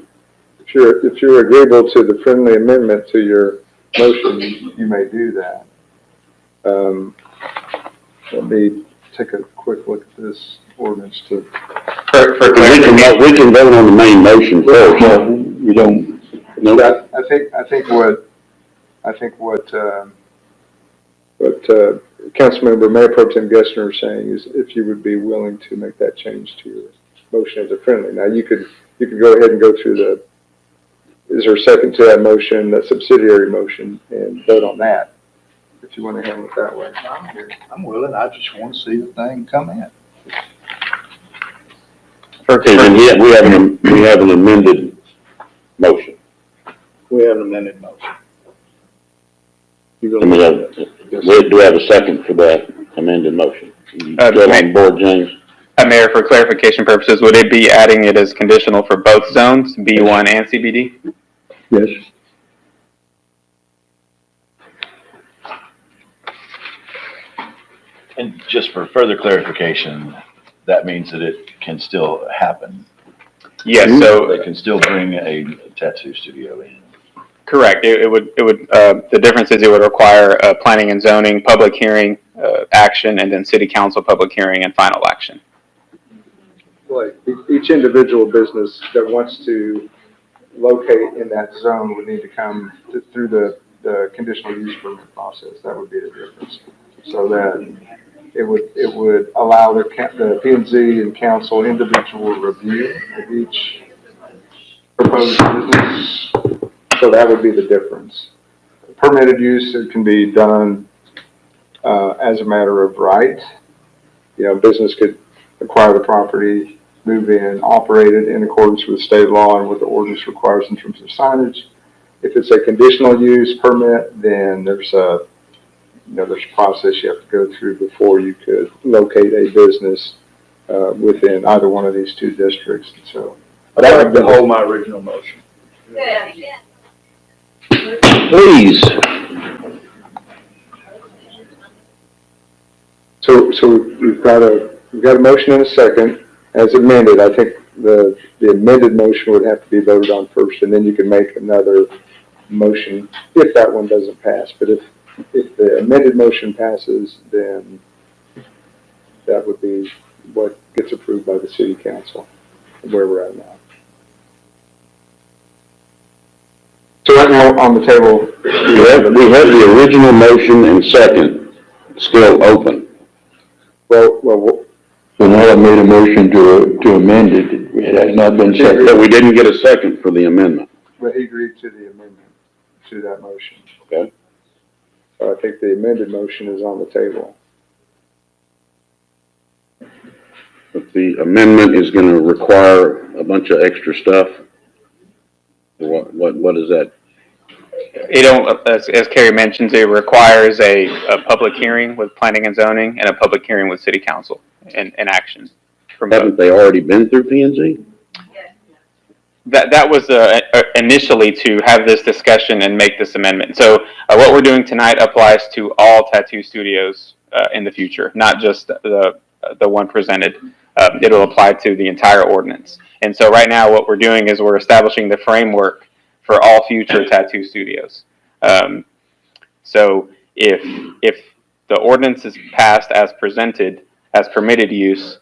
if you're agreeable to the friendly amendment to your motion, you may do that. Let me take a quick look at this ordinance to. We can vote on the main motion first. You don't. No, I think what Councilmember Mayor Pro Tem Gessner is saying is if you would be willing to make that change to your motion as a friendly. Now, you could go ahead and go through the, is there a second to that motion, that subsidiary motion, and vote on that, if you want to handle it that way. I'm willing, I just want to see the thing come in. Okay, then we have an amended motion. We have an amended motion. Do we have a second for that amended motion? You still on board, James? Mayor, for clarification purposes, would it be adding it as conditional for both zones, B1 and CBD? Yes. And just for further clarification, that means that it can still happen. Yes, so. They can still bring a tattoo studio in. Correct. It would, the difference is it would require a planning and zoning, public hearing, action, and then city council public hearing and final action. Like, each individual business that wants to locate in that zone would need to come through the conditional use permit process. That would be the difference. So that it would allow the P&Z and council individual review of each proposed business. So that would be the difference. Permitted use, it can be done as a matter of right. You know, business could acquire the property, move in, operate it in accordance with state law and what the ordinance requires in terms of signage. If it's a conditional use permit, then there's a process you have to go through before you could locate a business within either one of these two districts. So I'd like to hold my original motion. Please. So we've got a motion and a second as amended. I think the amended motion would have to be voted on first, and then you can make another motion if that one doesn't pass. But if the amended motion passes, then that would be what gets approved by the city council, where we're at now. So right now on the table, We have the original motion and second still open. well, So now I made a motion to amend it. It has not been But seconded. we didn't get a second for the amendment. but he agreed to the amendment to that motion. Okay. So I think the amended motion is on the table. But the amendment is gonna require a bunch of extra stuff. What is that? As Carrie mentions, it requires a public hearing with planning and zoning and a public hearing with city council and action. Haven't they already been through P&Z? That was initially to have this discussion and make this amendment. So what we're doing tonight applies to all tattoo studios in the future, not just the one presented. It'll apply to the entire ordinance. And so right now what we're doing is we're establishing the framework for all future tattoo studios. So if the ordinance is passed as presented, as permitted use,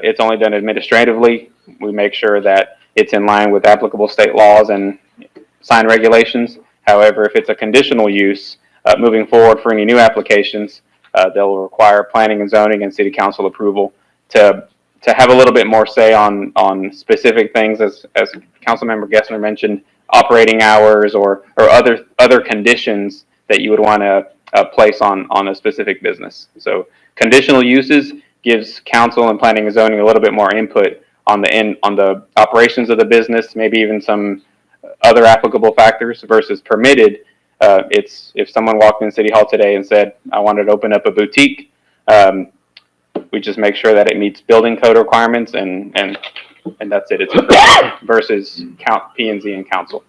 it's only done administratively. We make sure that it's in line with applicable state laws and sign regulations. However, if it's a conditional use, moving forward for any new applications, they'll require planning and zoning and city council approval to have a little bit more say on specific things, as Councilmember Gessner mentioned, operating hours or other conditions that you would want to place on a specific business. So conditional uses gives council and planning and zoning a little bit more input on the operations of the business, maybe even some other applicable factors, versus permitted. It's if someone walked in City Hall today and said, I wanted to open up a boutique, we just make sure that it meets building code requirements and that's it. It's approved versus P&Z and council.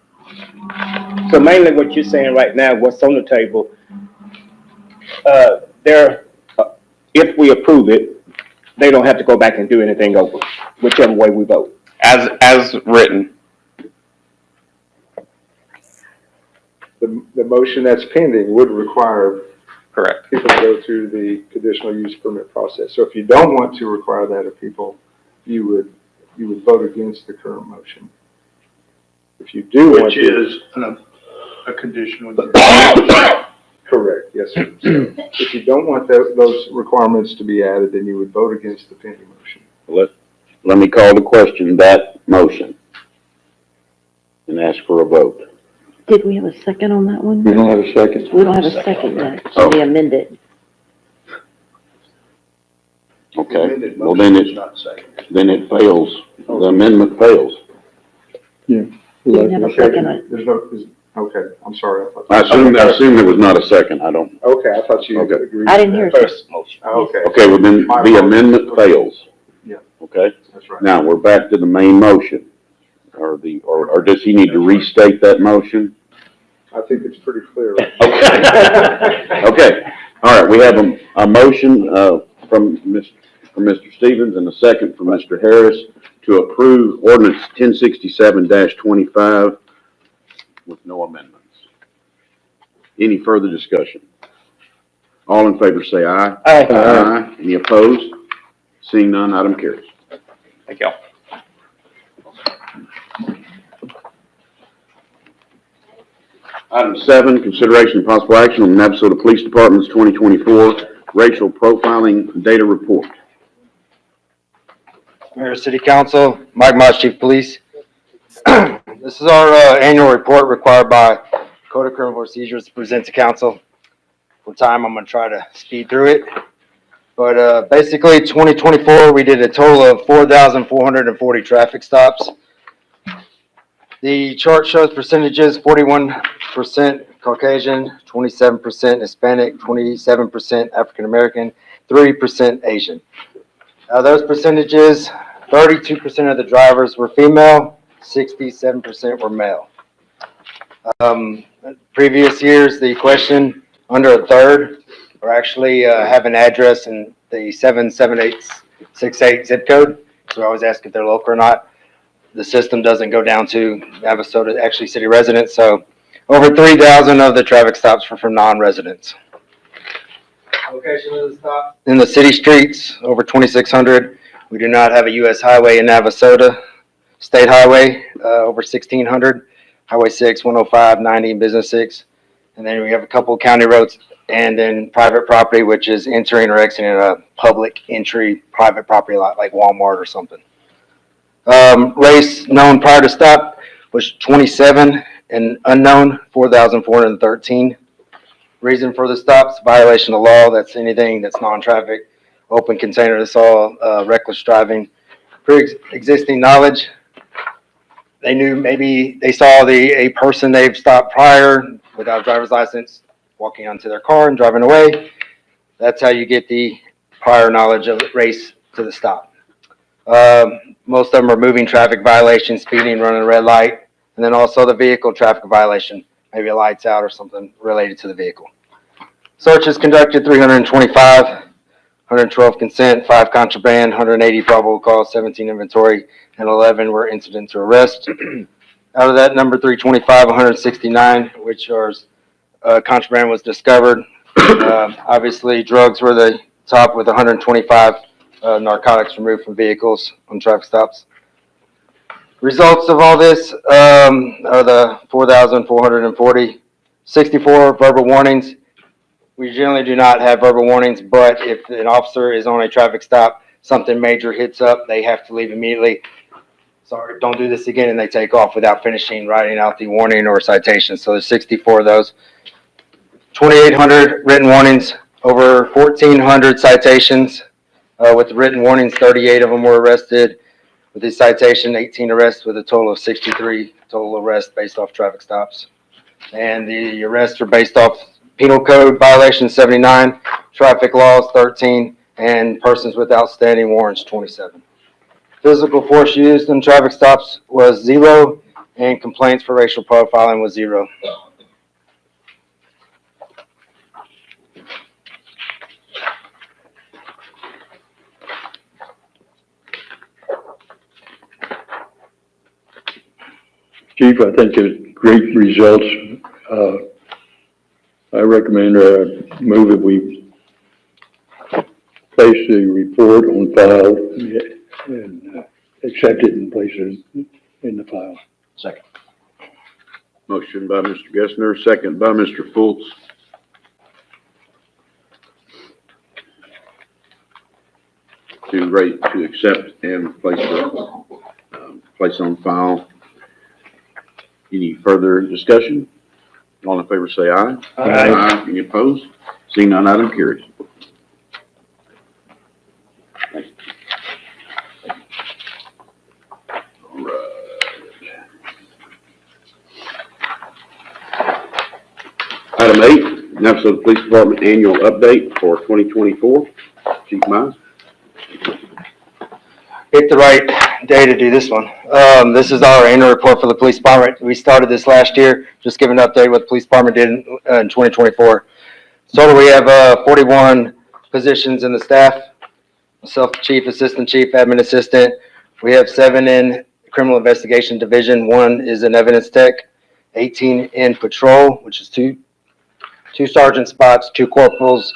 So mainly what you're saying right now, what's on the table, if we approve it, they don't have to go back and do anything over, whichever way we vote. As written. The motion that's pending would require Correct. people to go through the conditional use permit process. So if you don't want to require that of people, you would vote against the current motion. If you do want Which to. is a conditional use. Correct, yes, sir. So if you don't want those requirements to be added, then you would vote against the pending motion. Let me call the question, that motion, and ask for a vote. Did we have a second on that one? We don't have a second. We don't have a second yet. Oh. Should we amend it? Okay, well then it fails, the amendment fails. Didn't have a second. Okay, I'm sorry. I assume there was not a second, I don't. Okay, I thought you Okay. agreed. I didn't hear with a that. second. Okay. Okay, well then My the fault. amendment fails. Yeah. Okay, That's right. now we're back to the main motion. Or does he need to restate that motion? I think it's pretty clear. Okay, all right, we have a motion, from Mr. Stevens and a second from Mr. Harris to approve ordinance 1067-25 with no amendments. Any further discussion? All in favor say aye. Aye. Aye. Any opposed? Seeing none, item carries. Thank you. Item 7, consideration and possible action on the Navasota Police Department's 2024 racial profiling data report. Mayor, City Council, Mike Moss, Chief of Police. This is our annual report required by Code of Criminal Procedures to present to council. For time, I'm gonna try to speed through it. But basically, 2024, we did a total of 4,440 traffic stops. The chart shows percentages: 41% Caucasian, 27% Hispanic, 27% African American, 3% Asian. Those percentages, 32% of the drivers were female, 67% were male. Previous years, the question, under a third, are actually have an address in the 77868 zip code. So I always ask if they're local or not. The system doesn't go down to Navasota, actually city residents. So over 3,000 of the traffic stops were from non-residents. Location of the stop? In the city streets, over 2,600. We do not have a U.S. highway in Navasota. State highway, over 1,600. Highway 6, 105, 90, and Business 6. And then we have a couple of county roads and then private property, which is entering or exiting a public entry private property lot like Walmart or something. Race known prior to stop was 27 and unknown 4,413. Reason for the stops, violation of law. That's anything that's non-traffic, open container, that's all, reckless driving. Pre-existing knowledge. They knew, maybe they saw a person they've stopped prior without a driver's license walking onto their car and driving away. That's how you get the prior knowledge of race to the stop. Most of them are moving traffic violations, speeding, running a red light, and then also the vehicle traffic violation, maybe a light's out or something related to the vehicle. Searches conducted 325, 112 consent, 5 contraband, 180 probable cause, 17 inventory, and 11 were incident to arrest. Out of that number 325, 169, which are contraband was discovered. Obviously, drugs were the top with 125 narcotics removed from vehicles on traffic stops. Results of all this are the 4,440, 64 verbal warnings. We generally do not have verbal warnings, but if an officer is on a traffic stop, something major hits up, they have to leave immediately. Sorry, don't do this again, and they take off without finishing writing out the warning or citation. So there's 64 of those. 2,800 written warnings, over 1,400 citations. With the written warnings, 38 of them were arrested. With the citation, 18 arrests with a total of 63 total arrests based off traffic stops. And the arrests are based off Penal Code violations 79, traffic laws 13, and persons with outstanding warrants 27. Physical force used in traffic stops was 0, and complaints for racial profiling was 0. Chief, I think it's great results. I recommend move that we place the report on file and accept it and place it in the file. Second. Motion by Mr. Gessner, second by Mr. Fultz. To accept and place on file. Any further discussion? All in favor say aye. Aye. Any opposed? Seeing none, item carries. All right. Item 8, Navasota Police Department Annual Update for 2024. Chief Mize. Picked the right day to do this one. This is our annual report for the police department. We started this last year, just giving an update what the police department did in 2024. Total, we have 41 positions in the staff. Myself, chief, assistant chief, admin assistant. We have 7 in criminal investigation division. 1 is in evidence tech. 18 in patrol, which is two sergeant spots, 2 corporals,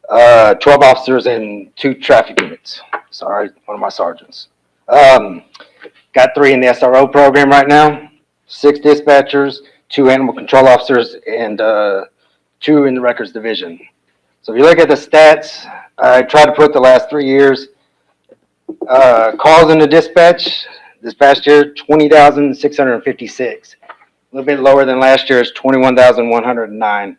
12 officers, and 2 traffic units. Sorry, one of my sergeants. Got 3 in the SRO program right now, 6 dispatchers, 2 animal control officers, and 2 in the records division. So if you look at the stats, I tried to put the last 3 years. Calls in the dispatch, this past year, 20,656. A little bit lower than last year's 21,109.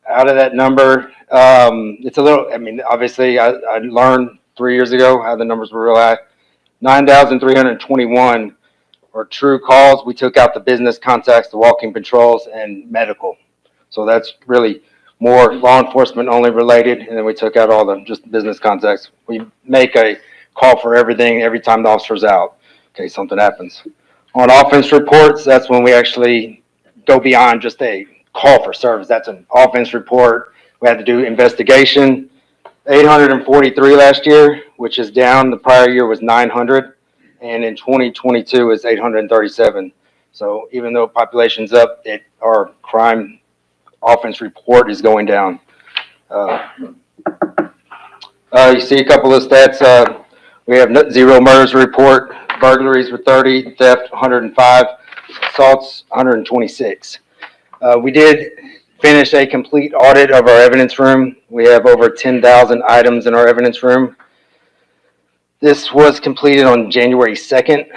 Out of that number, it's a little, I mean, obviously I learned 3 years ago how the numbers were real high. 9,321 were true calls. We took out the business contacts, the walking patrols, and medical. So that's really more law enforcement only related, and then we took out all the just business contacts. We make a call for everything every time the officer's out, in case something happens. On offense reports, that's when we actually go beyond just a call for service. That's an offense report. We had to do investigation. 843 last year, which is down. The prior year was 900, and in 2022 is 837. So even though population's up, our crime offense report is going down. You see a couple of stats. We have 0 murders report, burglaries were 30, theft 105, assaults 126. We did finish a complete audit of our evidence room. We have over 10,000 items in our evidence room. This was completed on January 2nd.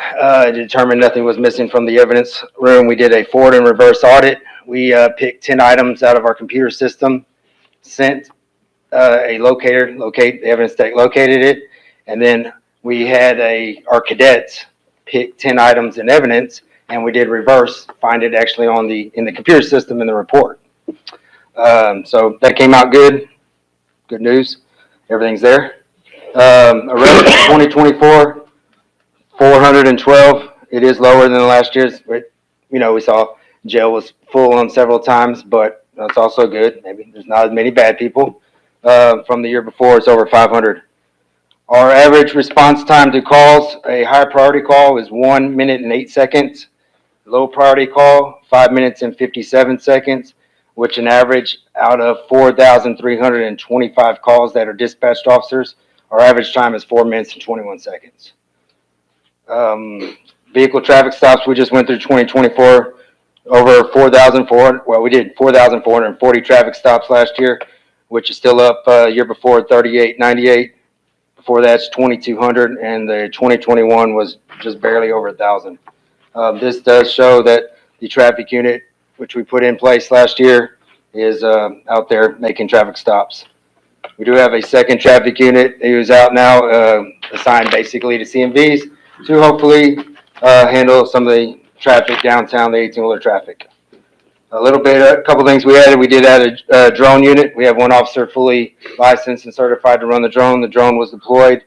To determine nothing was missing from the evidence room. We did a forward and reverse audit. We picked 10 items out of our computer system, sent a locator, the evidence tech located it, and then we had our cadets pick 10 items in evidence, and we did reverse, find it actually in the computer system in the report. So that came out good. Good news. Everything's there. Arrest 2024, 412. It is lower than last year's, but we saw jail was full on several times, but that's also good. Maybe there's not as many bad people. From the year before, it's over 500. Our average response time to calls, a high priority call is 1 minute and 8 seconds. Low priority call, 5 minutes and 57 seconds. which an average out of 4,325 calls that are dispatched officers, our average time is 4 minutes and 21 seconds. Vehicle traffic stops, we just went through 2024, over 4,400, well, we did 4,440 traffic stops last year, which is still up, year before 3,898. Before that's 2,200, and the 2021 was just barely over 1,000. This does show that the traffic unit, which we put in place last year, is out there making traffic stops. We do have a second traffic unit who's out now, assigned basically to CMVs to hopefully handle some of the traffic downtown, the 18-wheeler traffic. A couple things we added. We did add a drone unit. We have one officer fully licensed and certified to run the drone. The drone was deployed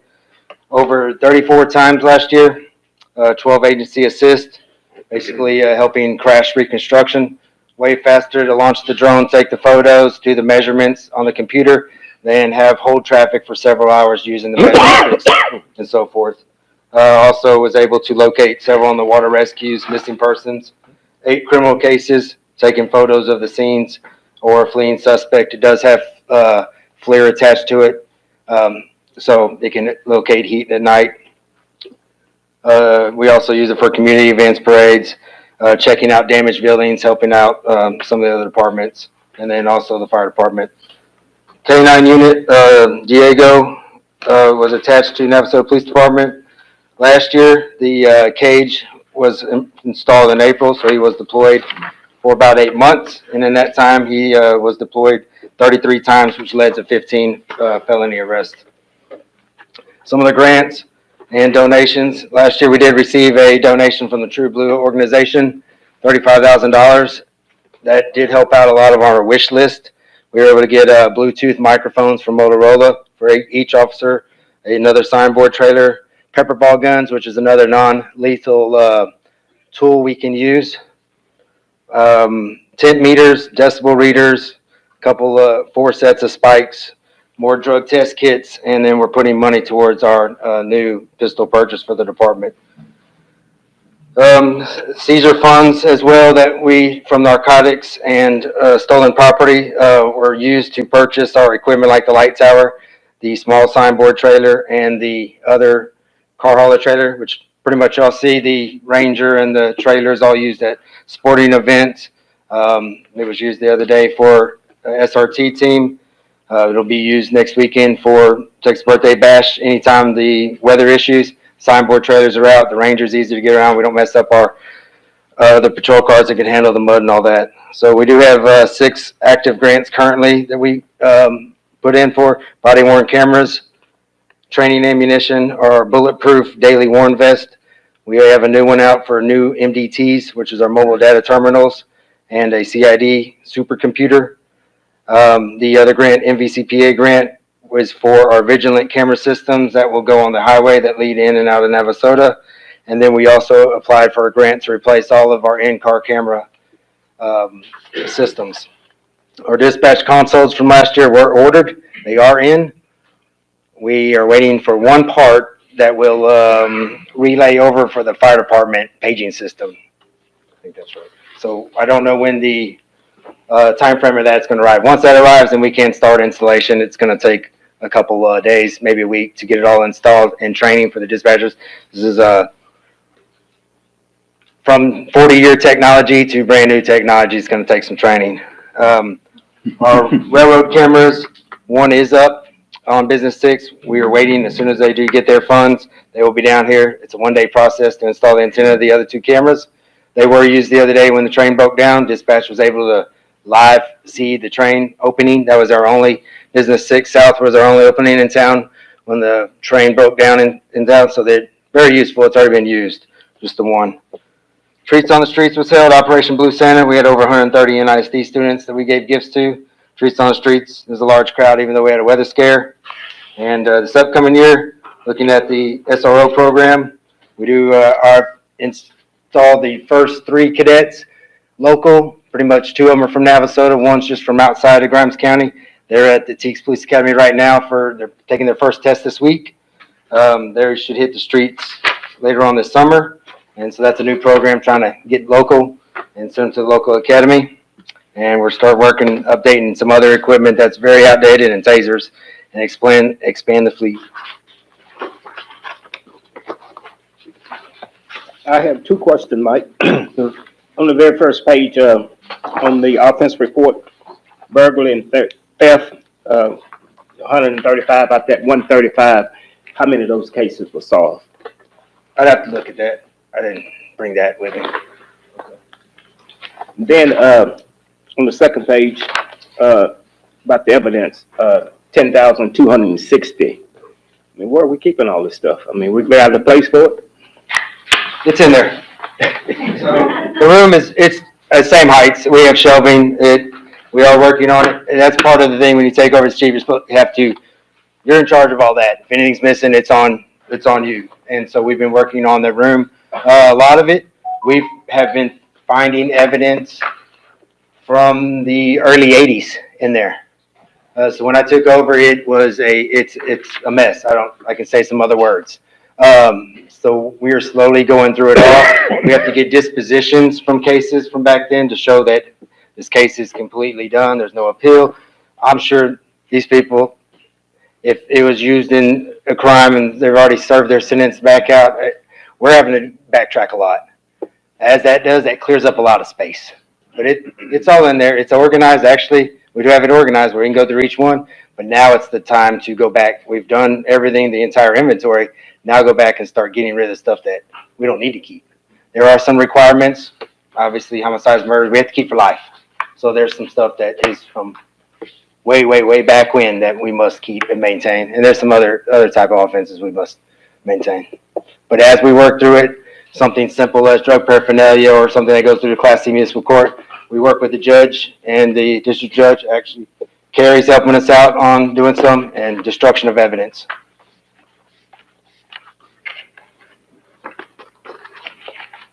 over 34 times last year, 12 agency assist, basically helping crash reconstruction. Way faster to launch the drone, take the photos, do the measurements on the computer, then have hold traffic for several hours using the measurements and so forth. Also was able to locate several on the water rescues, missing persons, 8 criminal cases, taking photos of the scenes or a fleeing suspect. It does have FLIR attached to it, so it can locate heat at night. We also use it for community events, parades, checking out damaged buildings, helping out some of the other departments, and then also the fire department. K9 unit, Diego, was attached to Navasota Police Department. Last year, the cage was installed in April, so he was deployed for about 8 months, and in that time, he was deployed 33 times, which led to 15 felony arrests. Some of the grants and donations. Last year, we did receive a donation from the True Blue organization, $35,000. That did help out a lot of our wish list. We were able to get Bluetooth microphones from Motorola for each officer, another signboard trailer, pepper ball guns, which is another non-lethal tool we can use. Tent meters, decibel readers, couple 4 sets of spikes, more drug test kits, and then we're putting money towards our new pistol purchase for the department. Seizure funds as well that we, from narcotics and stolen property, were used to purchase our equipment like the light tower, the small signboard trailer, and the other car hauler trailer, which pretty much y'all see the Ranger and the trailers all used at sporting events. It was used the other day for SRT team. It'll be used next weekend for Texas Birthday Bash. Anytime the weather issues, signboard trailers are out. The Ranger's easy to get around. We don't mess up our the patrol cars that can handle the mud and all that. So we do have 6 active grants currently that we put in for body worn cameras, training ammunition, or bulletproof daily worn vest. We have a new one out for new MDTs, which is our mobile data terminals, and a CID supercomputer. The other grant, MVCPA grant, was for our vigilant camera systems that will go on the highway that lead in and out of Navasota. And then we also applied for a grant to replace all of our in-car camera systems. Our dispatch consoles from last year were ordered. They are in. We are waiting for one part that will relay over for the fire department paging system. I think that's right. So I don't know when the time frame of that's going to arrive. Once that arrives, then we can start installation. It's going to take a couple days, maybe a week, to get it all installed and training for the dispatchers. This is from 40-year technology to brand new technology. It's going to take some training. Our railroad cameras, one is up on Business 6. We are waiting. As soon as they do get their funds, they will be down here. It's a one-day process to install the antenna of the other 2 cameras. They were used the other day when the train broke down. Dispatch was able to live see the train opening. That was our only, Business 6 South was our only opening in town when the train broke down in town. So they're very useful. It's already been used, just the one. Treats on the Streets was held, Operation Blue Santa. We had over 130 NISD students that we gave gifts to. Treats on the Streets, there's a large crowd even though we had a weather scare. And this upcoming year, looking at the SRO program, we do install the first 3 cadets local. Pretty much 2 of them are from Navasota, one's just from outside of Grimes County. They're at the Teagues Police Academy right now they're taking their first test this week. They should hit the streets later on this summer. And so that's a new program trying to get local and send them to the local academy. and we're start working, updating some other equipment that's very outdated and tasers, and expand the fleet. I have two questions, Mike. On the very first page, on the offense report, burglary and theft, 135 out that 135, how many of those cases were solved? I'd have to look at that. I didn't bring that with me. Then, on the second page, about the evidence, 10,260. I mean, where are we keeping all this stuff? I mean, we have the place for it? It's in there. The room it's the same heights. We have shelving. We are working on it. And that's part of the thing when you take over as chief, you're in charge of all that. If anything's missing, it's on you. And so we've been working on the room. A lot of it, we have been finding evidence from the early 80s in there. So when I took over, it's a mess. I can say some other words. So we are slowly going through it all. We have to get dispositions from cases from back then to show that this case is completely done. There's no appeal. I'm sure these people, if it was used in a crime and they've already served their sentence back out, we're having to backtrack a lot. As that does, that clears up a lot of space. But it's all in there. It's organized. Actually, we do have it organized where we can go through each one. But now it's the time to go back. We've done everything, the entire inventory. Now go back and start getting rid of stuff that we don't need to keep. There are some requirements. Obviously, homicides, murders, we have to keep for life. So there's some stuff that is from way, way, way back when that we must keep and maintain. And there's some other type of offenses we must maintain. But as we work through it, something simple as drug paraphernalia or something that goes through the Class C municipal court, we work with the judge and the district judge. Actually, Carrie's helping us out on doing some, and destruction of evidence.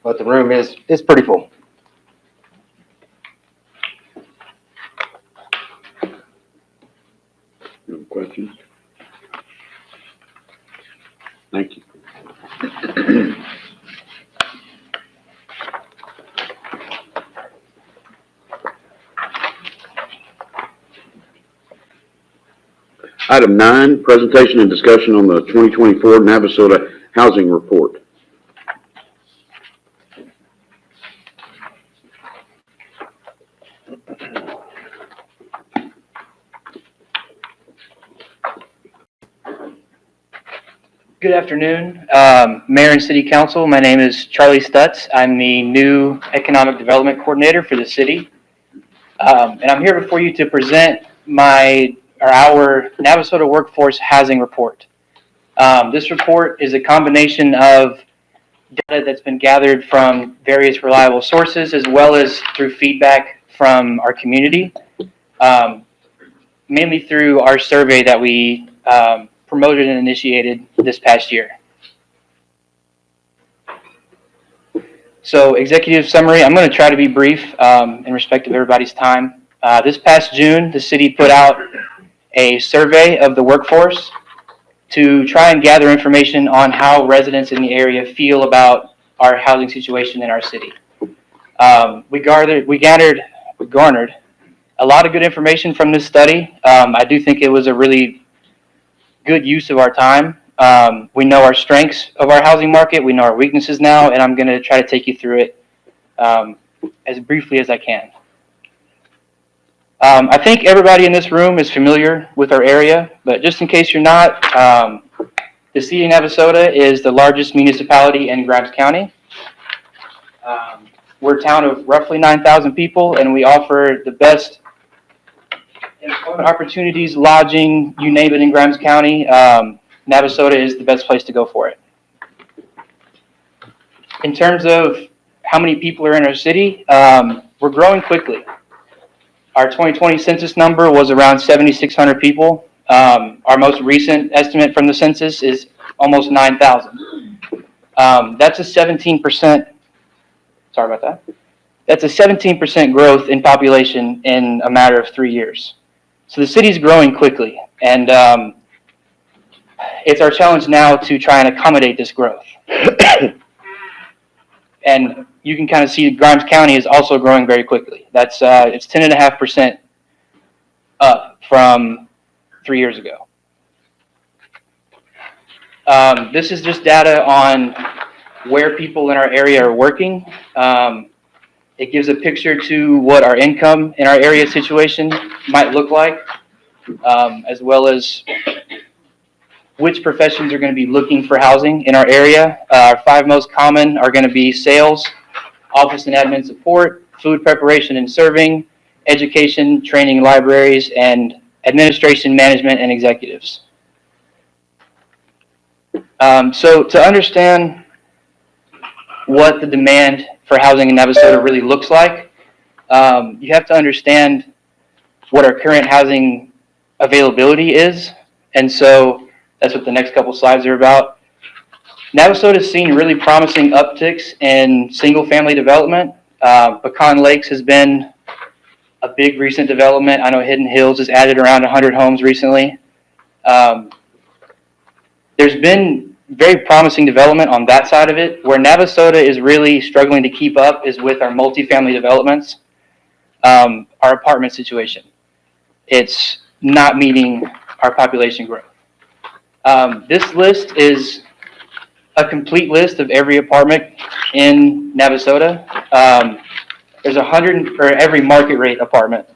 But the room is pretty full. No questions? Thank you. Item 9, presentation and discussion on the 2024 Navasota Housing Report. Good afternoon, Mayor and City Council. My name is Charlie Stutz. I'm the new Economic Development Coordinator for the city. And I'm here before you to present our Navasota Workforce Housing Report. This report is a combination of data that's been gathered from various reliable sources as well as through feedback from our community, mainly through our survey that we promoted and initiated this past year. So executive summary, I'm going to try to be brief in respect of everybody's time. This past June, the city put out a survey of the workforce to try and gather information on how residents in the area feel about our housing situation in our city. We garnered a lot of good information from this study. I do think it was a really good use of our time. We know our strengths of our housing market. We know our weaknesses now, and I'm going to try to take you through it as briefly as I can. I think everybody in this room is familiar with our area, but just in case you're not, the city of Navasota is the largest municipality in Grimes County. We're a town of roughly 9,000 people, and we offer the best employment opportunities, lodging, you name it in Grimes County. Navasota is the best place to go for it. In terms of how many people are in our city, we're growing quickly. Our 2020 census number was around 7,600 people. Our most recent estimate from the census is almost 9,000. That's a 17%, sorry about that. That's a 17% growth in population in a matter of 3 years. So the city's growing quickly, and it's our challenge now to try and accommodate this growth. And you can kind of see Grimes County is also growing very quickly. That's, it's 10.5% up from 3 years ago. This is just data on where people in our area are working. It gives a picture to what our income in our area situation might look like, as well as which professions are going to be looking for housing in our area. Our 5 most common are going to be sales, office and admin support, food preparation and serving, education, training, libraries, and administration, management, and executives. So to understand what the demand for housing in Navasota really looks like, you have to understand what our current housing availability is. And so that's what the next couple slides are about. Navasota has seen really promising upticks in single-family development. Pecan Lakes has been a big recent development. I know Hidden Hills has added around 100 homes recently. There's been very promising development on that side of it. Where Navasota is really struggling to keep up is with our multifamily developments, our apartment situation. It's not meeting our population growth. This list is a complete list of every apartment in Navasota. There's 100 for every market rate apartment.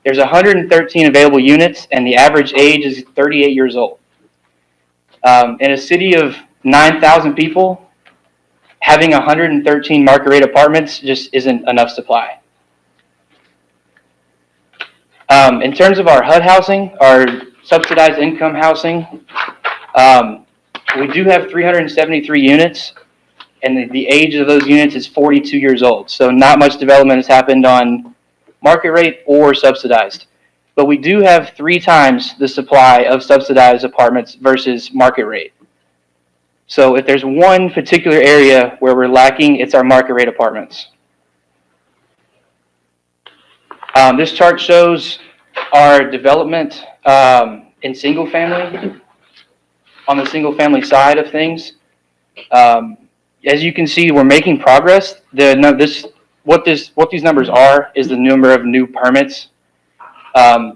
There's 113 available units, and the average age is 38 years old. In a city of 9,000 people, having 113 market rate apartments just isn't enough supply. In terms of our HUD housing, our subsidized income housing, we do have 373 units, and the age of those units is 42 years old. So not much development has happened on market rate or subsidized. But we do have 3 times the supply of subsidized apartments versus market rate. So if there's one particular area where we're lacking, it's our market rate apartments. This chart shows our development in single family, on the single family side of things. As you can see, we're making progress. What these numbers are is the number of new permits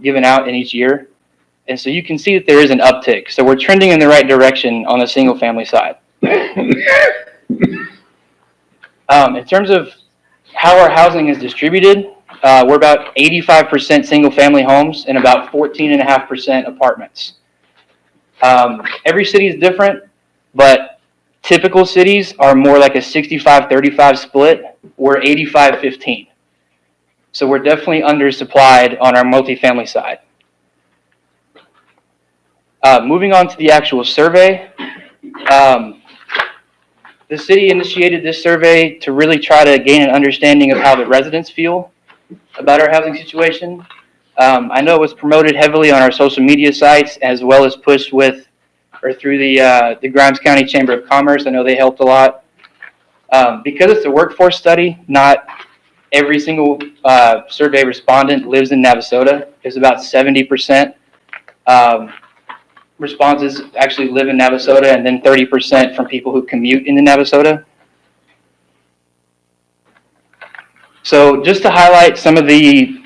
given out in each year. And so you can see that there is an uptick. So we're trending in the right direction on the single family side. In terms of how our housing is distributed, we're about 85% single family homes and about 14.5% apartments. Every city is different, but typical cities are more like a 65-35 split. We're 85-15. So we're definitely undersupplied on our multifamily side. Moving on to the actual survey. The city initiated this survey to really try to gain an understanding of how the residents feel about our housing situation. I know it was promoted heavily on our social media sites as well as pushed through the Grimes County Chamber of Commerce. I know they helped a lot. Because it's a workforce study, not every single survey respondent lives in Navasota. There's about 70% responses actually live in Navasota, and then 30% from people who commute into Navasota. So just to highlight some of the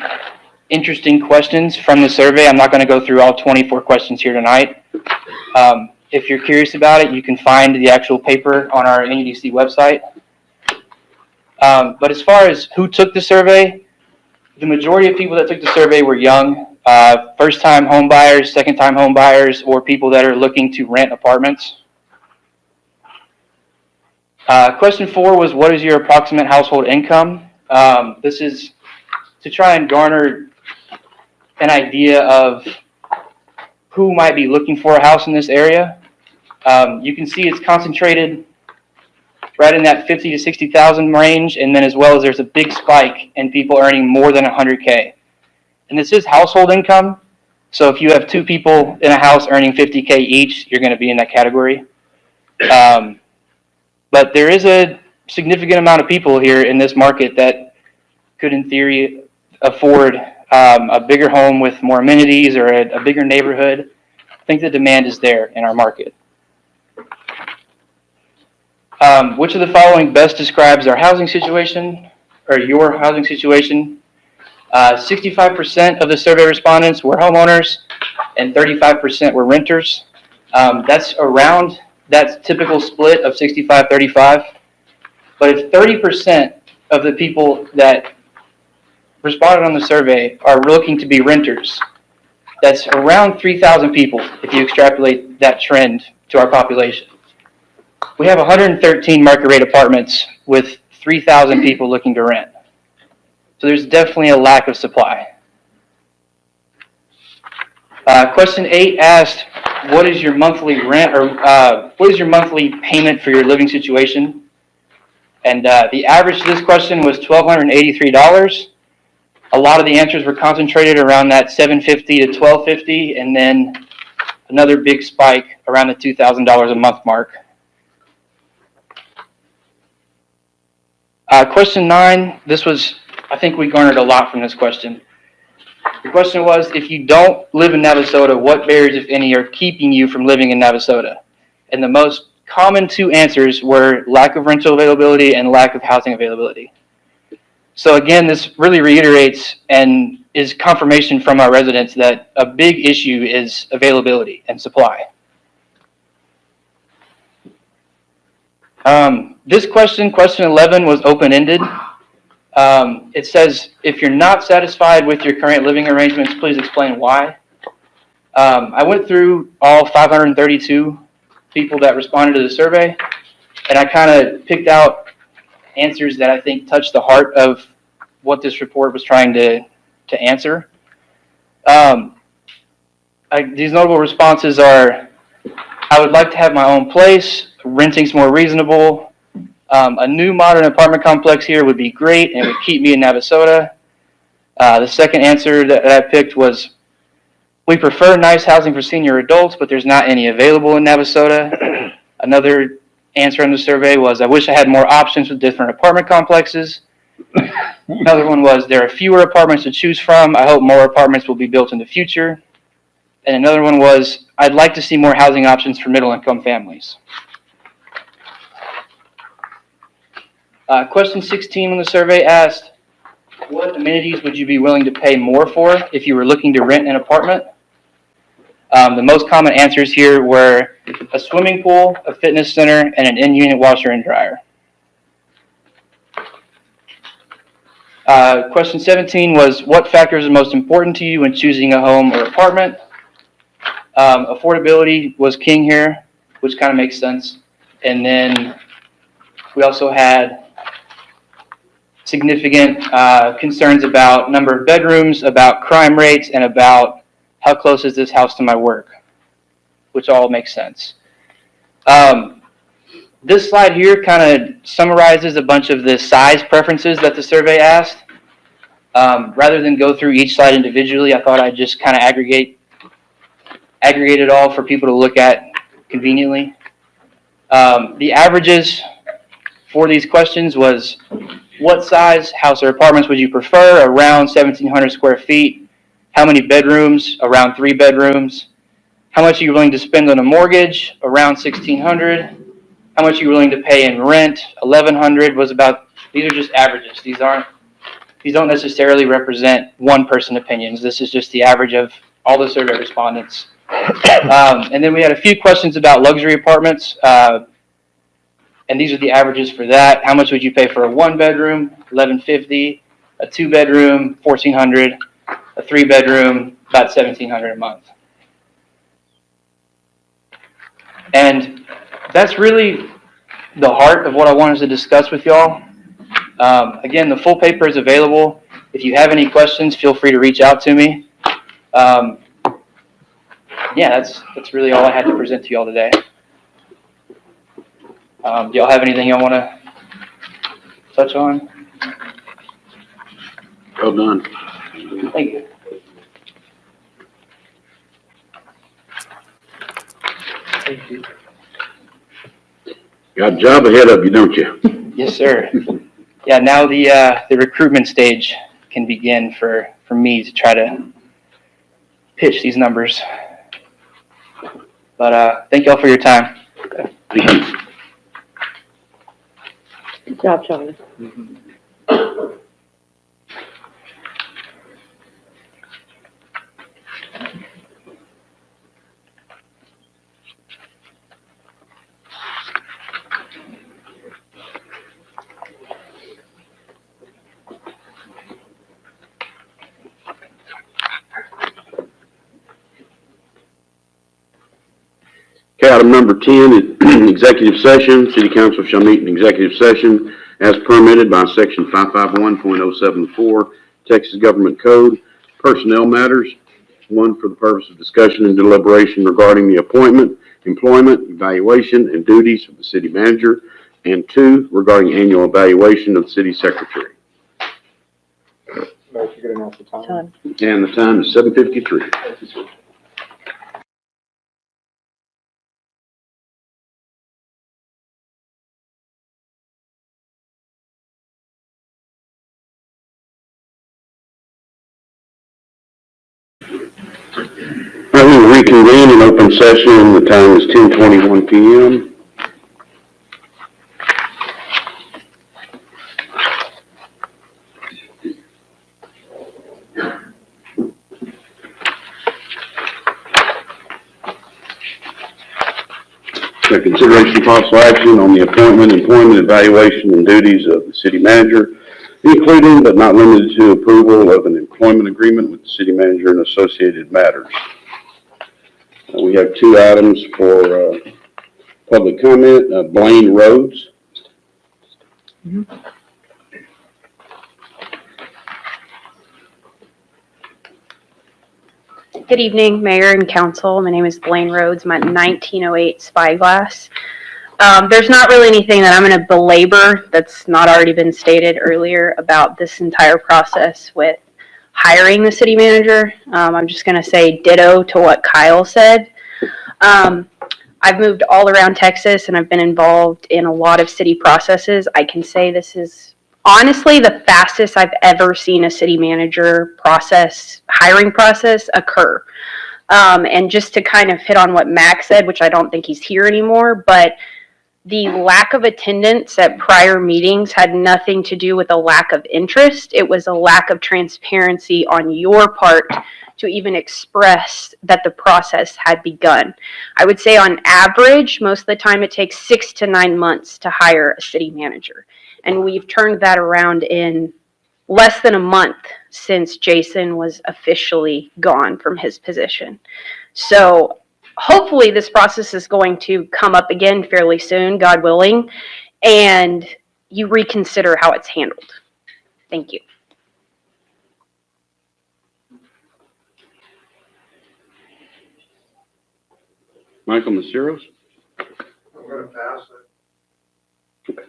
interesting questions from the survey, I'm not going to go through all 24 questions here tonight. If you're curious about it, you can find the actual paper on our NUDC website. But as far as who took the survey, the majority of people that took the survey were young, first-time home buyers, second-time home buyers, or people that are looking to rent apartments. Question 4 was, what is your approximate household income? This is to try and garner an idea of who might be looking for a house in this area. You can see it's concentrated right in that 50 to 60,000 range, and then as well as there's a big spike in people earning more than 100K. And this is household income, so if you have 2 people in a house earning 50K each, you're going to be in that category. But there is a significant amount of people here in this market that could, in theory, afford a bigger home with more amenities or a bigger neighborhood. I think the demand is there in our market. Which of the following best describes our housing situation, or your housing situation? 65% of the survey respondents were homeowners and 35% were renters. That's around that typical split of 65-35. But if 30% of the people that responded on the survey are looking to be renters, that's around 3,000 people if you extrapolate that trend to our population. We have 113 market rate apartments with 3,000 people looking to rent. So there's definitely a lack of supply. Question 8 asked, what is your monthly rent, or what is your monthly payment for your living situation? And the average to this question was $1,283. A lot of the answers were concentrated around that $750 to $1,250, and then another big spike around the $2,000 a month mark. Question 9, I think we garnered a lot from this question. The question was, if you don't live in Navasota, what barriers, if any, are keeping you from living in Navasota? And the most common two answers were lack of rental availability and lack of housing availability. So again, this really reiterates and is confirmation from our residents that a big issue is availability and supply. This question 11, was open-ended. It says, if you're not satisfied with your current living arrangements, please explain why. I went through all 532 people that responded to the survey, and I kind of picked out answers that I think touched the heart of what this report was trying to answer. These notable responses are, I would like to have my own place, renting's more reasonable, a new modern apartment complex here would be great and would keep me in Navasota. The second answer that I picked was, we prefer nice housing for senior adults, but there's not any available in Navasota. Another answer on the survey was, I wish I had more options with different apartment complexes. Another one was, there are fewer apartments to choose from. I hope more apartments will be built in the future. And another one was, I'd like to see more housing options for middle-income families. Question 16 on the survey asked, what amenities would you be willing to pay more for if you were looking to rent an apartment? The most common answers here were a swimming pool, a fitness center, and an in-unit washer and dryer. Question 17 was, what factors are most important to you when choosing a home or apartment? Affordability was king here, which kind of makes sense. And then we also had significant concerns about number of bedrooms, about crime rates, and about how close is this house to my work, which all makes sense. This slide here kind of summarizes a bunch of the size preferences that the survey asked. Rather than go through each slide individually, I thought I'd just kind of aggregate it all for people to look at conveniently. The averages for these questions was, what size house or apartments would you prefer? Around 1,700 square feet. How many bedrooms? Around 3 bedrooms. How much are you willing to spend on a mortgage? Around 1,600. How much are you willing to pay in rent? 1,100 was about, these are just averages. These don't necessarily represent one-person opinions. This is just the average of all the survey respondents. And then we had a few questions about luxury apartments. And these are the averages for that. How much would you pay for a 1-bedroom? $1,150. A 2-bedroom? $1,400. A 3-bedroom? About $1,700 a month. And that's really the heart of what I wanted to discuss with y'all. Again, the full paper is available. If you have any questions, feel free to reach out to me. Yeah, that's really all I had to present to y'all today. Do y'all have anything y'all want to touch on? Well done. Thank you. Thank you. Got a job ahead of you, don't you? Yes, sir. Yeah, now the recruitment stage can begin for me to try to pitch these numbers. But thank y'all for your time. Thank you. Good job, Charlie. Okay, item number 10 is executive session. City council shall meet in executive session as permitted by section 551.074 Texas Government Code. Personnel matters. One, for the purpose of discussion and deliberation regarding the appointment, employment, evaluation, and duties of the city manager. And two, regarding annual evaluation of the city secretary. Time. And the time is 7:53. I will reconvene in open session. The time is 10:21 PM. The consideration of possible action on the appointment, employment, evaluation, and duties of the city manager, including but not limited to approval of an employment agreement with the city manager and associated matters. We have two items for public comment. Blaine Rhodes. Good evening, Mayor and Council. My name is Blaine Rhodes. I'm at 1908 Spyglass. There's not really anything that I'm going to belabor that's not already been stated earlier about this entire process with hiring the city manager. I'm just going to say ditto to what Kyle said. I've moved all around Texas and I've been involved in a lot of city processes. I can say this is honestly the fastest I've ever seen a city manager process, hiring process occur. And just to kind of hit on what Max said, which I don't think he's here anymore, but the lack of attendance at prior meetings had nothing to do with a lack of interest. It was a lack of transparency on your part to even express that the process had begun. I would say on average, most of the time it takes 6 to 9 months to hire a city manager. And we've turned that around in less than a month since Jason was officially gone from his position. So hopefully this process is going to come up again fairly soon, God willing, and you reconsider how it's handled. Thank you. Michael Maceros. I'm going to pass it. Okay.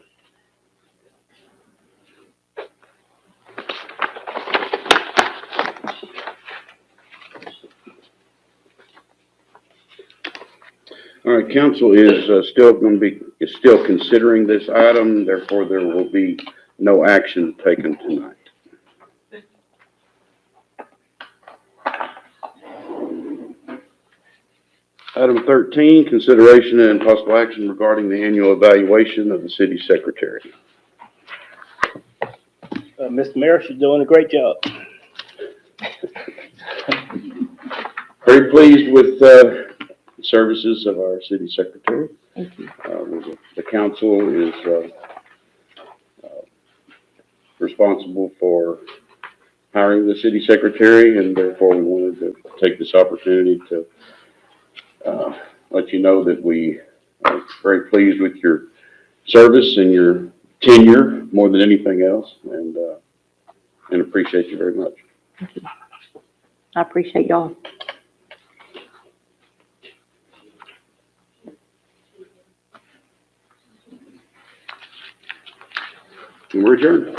All right, council is still considering this item, therefore there will be no action taken tonight. Item 13, consideration and possible action regarding the annual evaluation of the city secretary. Mr. Mayor, she's doing a great job. Very pleased with the services of our city secretary. Thank you. The council is responsible for hiring the city secretary, and therefore we wanted to take this opportunity to let you know that we are very pleased with your service and your tenure more than anything else, and appreciate you very much. Thank you. I appreciate y'all. And we're adjourned.